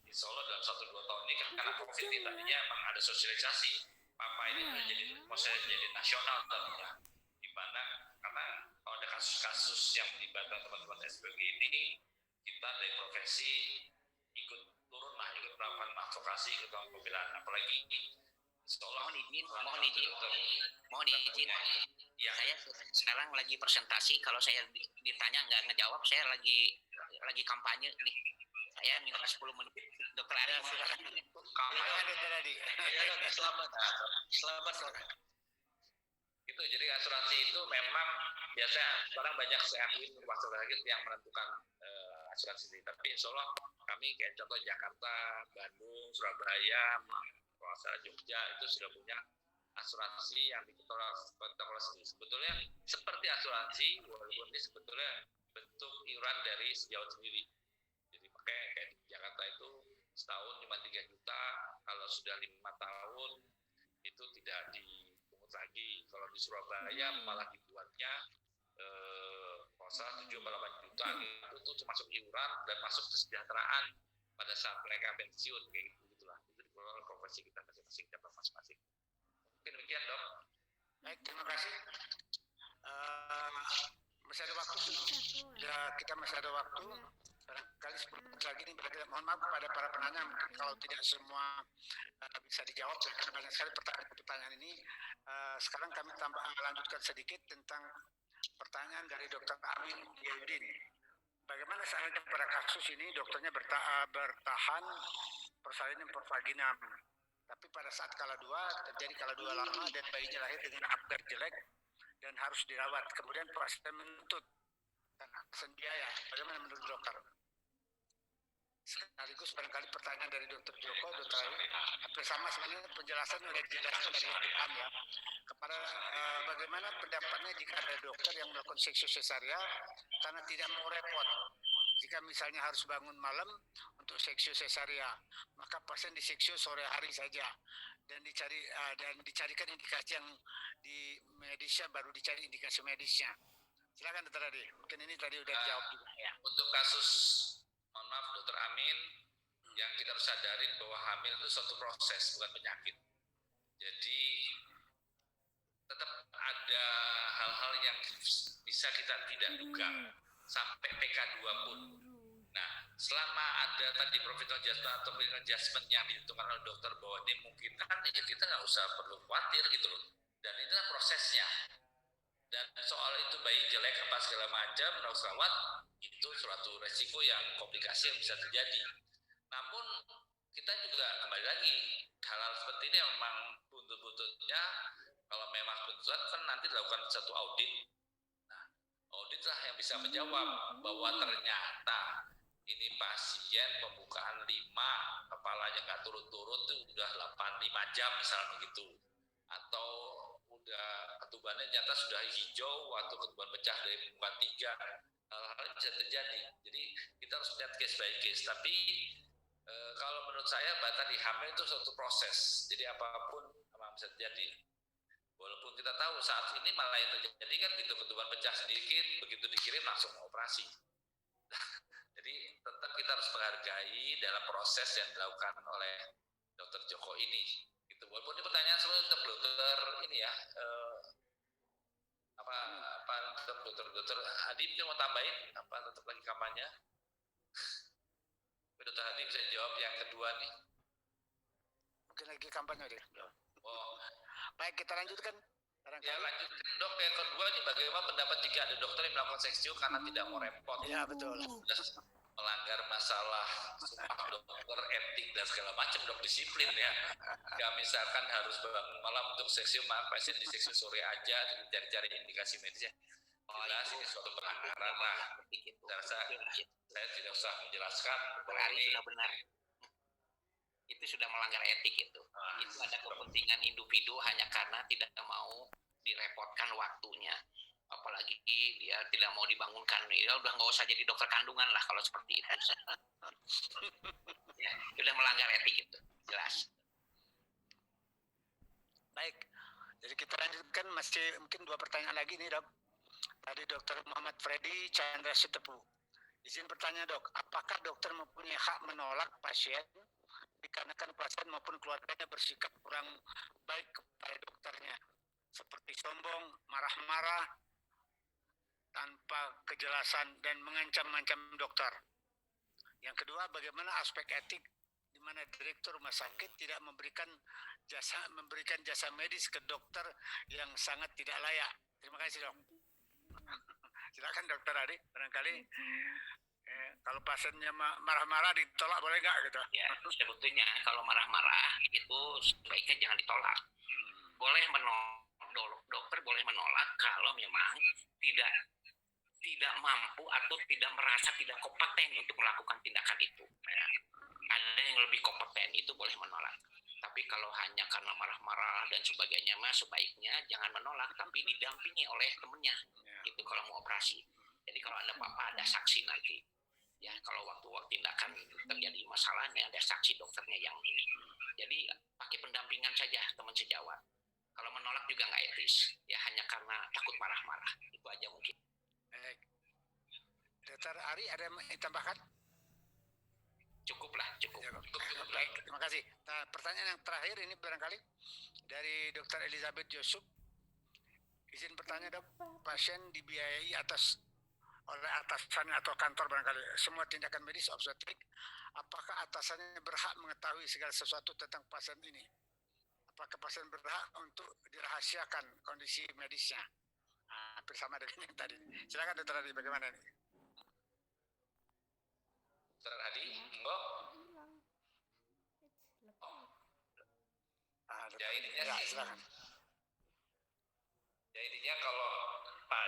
insya Allah dalam 1-2 tahun ini karena COVID ini tadinya memang ada sosialisasi PAPA ini jadi nasional tadinya, di mana karena kalau ada kasus-kasus yang melibatkan teman-teman SPG ini kita dari profesi ikut turun lah, ikut melakukan advokasi, ikut melakukan pembelaan, apalagi mohon izin ya, saya sekarang lagi presentasi, kalau saya ditanya nggak ngejawab saya lagi kampanye nih. Saya minta 10 menit. Dokter Ari, Kampanye tadi. Selamat. Itu jadi asuransi itu memang biasa sekarang banyak rumah sakit yang menentukan asuransi ini. Tapi insya Allah kami kayak contoh Jakarta, Bandung, Surabaya, Jogja itu sudah punya asuransi yang dikelola sendiri. Sebetulnya seperti asuransi, walaupun ini sebetulnya bentuk iuran dari sejawat sendiri. Jadi pakai kayak di Jakarta itu setahun cuma 3 juta, kalau sudah 5 tahun itu tidak dipungut lagi. Kalau di Surabaya malah dibuatnya kosa 7-8 juta, itu tuh termasuk iuran dan masuk kesejahteraan pada saat mereka pensiun kayak gitulah. Itu dikelola oleh profesi kita masing-masing, cabang masing-masing. Mungkin demikian, Dok. Baik, terima kasih. Masih ada waktu, ya kita masih ada waktu. Barangkali 10 menit lagi nih, mohon maaf kepada para penanya kalau tidak semua bisa dijawab karena banyak sekali pertanyaan ini. Sekarang kami lanjutkan sedikit tentang pertanyaan dari Dr. Amin Yudin. Bagaimana seandainya pada kasus ini dokternya bertahan persalinan pervaginam, tapi pada saat kala 2 terjadi kala 2 lama dan bayinya lahir dengan abgar jelek dan harus dirawat, kemudian pasien menuntut sendiaya. Bagaimana menurut dokter? Sekaligus barangkali pertanyaan dari Dr. Joko, Dr. Ayu, hampir sama sebenarnya penjelasannya sudah dijelaskan dari depan ya. Kepada bagaimana pendapatnya jika ada dokter yang melakukan seksi sesaria karena tidak mau repot. Jika misalnya harus bangun malam untuk seksi sesaria, maka pasien diseksi sore hari saja dan dicarikan indikasi yang di medisnya, baru dicari indikasi medisnya. Silakan Dr. Adi, mungkin ini tadi udah dijawab juga ya. Untuk kasus, mohon maaf Dr. Amin, yang kita harus sadarin bahwa hamil itu suatu proses, bukan penyakit. Jadi tetap ada hal-hal yang bisa kita tidak duga, sampai PK2 pun. Nah, selama ada tadi professional adjustment atau medical adjustment yang ditentukan oleh dokter bahwa ini memungkinkan, ya kita nggak usah perlu khawatir gitu loh. Dan itulah prosesnya. Dan soal itu bayi jelek apa segala macam, harus rawat, itu suatu resiko yang komplikasi yang bisa terjadi. Namun kita juga kembali lagi hal-hal seperti ini memang buntut-buntutnya kalau memang buntutan kan nanti dilakukan satu audit. Nah, audit lah yang bisa menjawab bahwa ternyata ini pasien pembukaan 5 kepalanya nggak turun-turun tuh udah 5 jam misalnya begitu, atau udah ketubannya nyata sudah hijau atau ketuban pecah dari pembukaan 3. Hal-hal bisa terjadi. Jadi kita harus lihat case by case. Tapi kalau menurut saya tadi hamil itu suatu proses. Jadi apapun memang bisa terjadi. Walaupun kita tahu saat ini malah yang terjadi kan gitu, ketuban pecah sedikit, begitu dikirim langsung operasi. Jadi tetap kita harus menghargai dalam proses yang dilakukan oleh Dokter Joko ini. Gitu. Walaupun ini pertanyaan selalu untuk dokter ini ya, dokter Adi mau tambahin apa tetap lagi kampanye? Dokter Adi bisa jawab yang kedua nih. Mungkin lagi kampanye dia. Oh, Baik, kita lanjutkan. ya lanjutkan dok. Yang kedua ini bagaimana pendapat jika ada dokter yang melakukan seksio karena tidak mau repot? Ya betul. Melanggar masalah sumpah dokter, etik dan segala macam, dok, disiplin ya. Gak misalkan harus bangun malam untuk seksio, pasien di seksio sore aja, cari-cari indikasi medisnya. Jelas ini suatu pelanggaran lah. Saya rasa saya tidak usah menjelaskan. Berarti sudah benar. Itu sudah melanggar etik itu. Itu ada kepentingan individu hanya karena tidak mau direpotkan waktunya. Apalagi dia tidak mau dibangunkan. Ya udah nggak usah jadi dokter kandungan lah kalau seperti itu. Ya, sudah melanggar etik itu. Jelas. Baik. Jadi kita lanjutkan, masih mungkin 2 pertanyaan lagi nih, Dok. Tadi Dr. Muhammad Freddy Chandra Sitepu. Izin bertanya, Dok, apakah dokter mempunyai hak menolak pasien dikarenakan pasien maupun keluarganya bersikap kurang baik kepada dokternya, seperti sombong, marah-marah, tanpa kejelasan, dan mengancam-ancam dokter? Yang kedua, bagaimana aspek etik di mana direktur rumah sakit tidak memberikan jasa medis ke dokter yang sangat tidak layak? Terima kasih, Dok. Silakan Dokter Adi, barangkali kalau pasiennya marah-marah ditolak boleh nggak gitu? Ya, sebetulnya kalau marah-marah itu sebaiknya jangan ditolak. Boleh menolak, dokter boleh menolak kalau memang tidak mampu atau tidak merasa tidak kompeten untuk melakukan tindakan itu. Ya. Ada yang lebih kompeten, itu boleh menolak. Tapi kalau hanya karena marah-marah dan sebagainya, sebaiknya jangan menolak, tapi didampingi oleh temennya. Itu kalau mau operasi. Jadi kalau ada apa-apa, ada saksi nanti. Ya, kalau waktu tindakan terjadi masalahnya, ada saksi dokternya yang ini. Jadi pakai pendampingan saja teman sejawat. Kalau menolak juga nggak etis. Ya hanya karena takut marah-marah. Itu aja mungkin. Baik. Dokter Ari ada yang ditambahkan? Cukup. Ya, baik, terima kasih. Nah, pertanyaan yang terakhir ini barangkali dari Dr. Elizabeth Yusuf. Izin bertanya, Dok, pasien dibiayai oleh atasannya atau kantor barangkali semua tindakan medis obstetrik, apakah atasannya berhak mengetahui segala sesuatu tentang pasien ini? Apakah pasien berhak untuk dirahasiakan kondisi medisnya? Hampir sama dengan yang tadi. Silakan Dr. Adi, bagaimana ini? Dokter Adi, enggak? Ya intinya silakan. Ya intinya kalau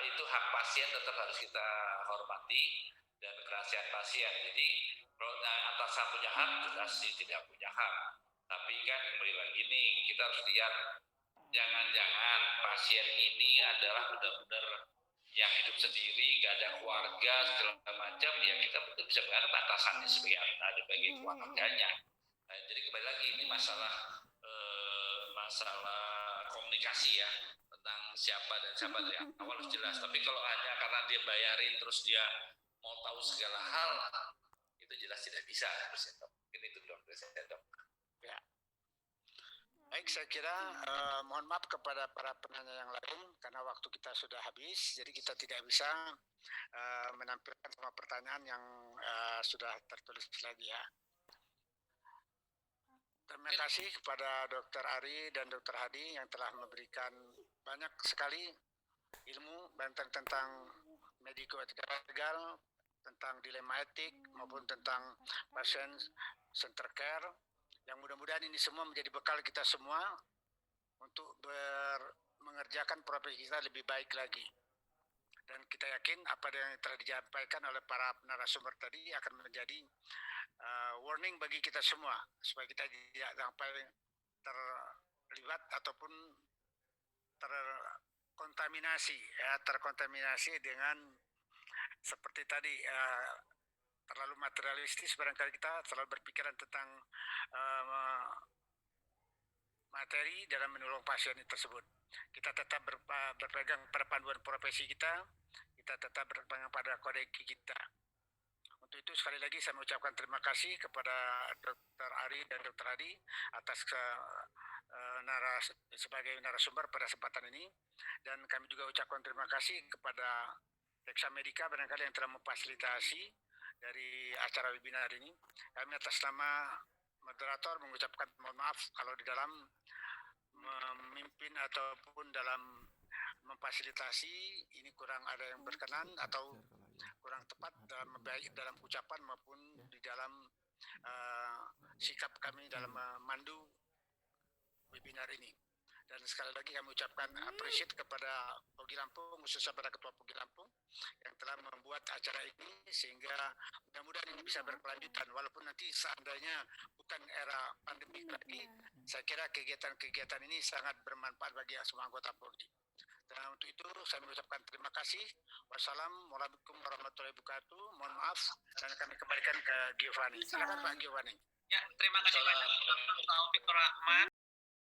itu hak pasien tetap harus kita hormati dan kerahasiaan pasien. Jadi kalau atasan punya hak, jelas sih tidak punya hak. Tapi kan kembali lagi nih, kita harus lihat jangan-jangan pasien ini adalah benar-benar yang hidup sendiri, gak ada keluarga segala macam, ya kita betul bisa berharap atasannya sebagai keluarganya. Nah, jadi kembali lagi ini masalah komunikasi ya, tentang siapa dan siapa dari awal harus jelas. Tapi kalau hanya karena dia bayarin terus dia mau tahu segala hal, itu jelas tidak bisa harusnya, Dok. Mungkin itu Dok, Dok. Ya. Baik, saya kira mohon maaf kepada para penanya yang lain karena waktu kita sudah habis, jadi kita tidak bisa menampilkan semua pertanyaan yang sudah tertulis lagi ya. Terima kasih kepada Dr. Ari dan Dr. Hadi yang telah memberikan banyak sekali ilmu tentang mediko-etika legal, tentang dilema etik maupun tentang patient center care. Yang mudah-mudahan ini semua menjadi bekal kita semua untuk mengerjakan profesi kita lebih baik lagi. Dan kita yakin apa yang telah disampaikan oleh para narasumber tadi akan menjadi warning bagi kita semua supaya kita tidak sampai terlibat ataupun terkontaminasi dengan seperti tadi terlalu materialistis, barangkali kita terlalu berpikiran tentang materi dalam menolong pasien tersebut. Kita tetap berpegang pada panduan profesi kita tetap berpegang pada kode etik kita. Untuk itu sekali lagi saya mengucapkan terima kasih kepada Dr. Ari dan Dr. Adi atas sebagai narasumber pada kesempatan ini, dan kami juga ucapkan terima kasih kepada Reksa Medika barangkali yang telah memfasilitasi dari acara webinar ini. Kami atas nama moderator mengucapkan mohon maaf kalau di dalam memimpin ataupun dalam memfasilitasi ini kurang ada yang berkenan atau kurang tepat dalam ucapan maupun di dalam sikap kami dalam memandu webinar ini. Dan sekali lagi kami ucapkan appreciate kepada Pogi Lampung, khususnya pada Ketua Pogi Lampung yang telah membuat acara ini sehingga mudah-mudahan ini bisa berkelanjutan walaupun nanti seandainya bukan era pandemi lagi. Saya kira kegiatan-kegiatan ini sangat bermanfaat bagi semua anggota Pogi. Dan untuk itu saya mengucapkan terima kasih. Wassalamualaikum warahmatullahi wabarakatuh. Mohon maaf dan kami kembalikan ke Giovanni. Silakan Pak Giovanni. Ya, terima kasih banyak Pak Taufik Rahman.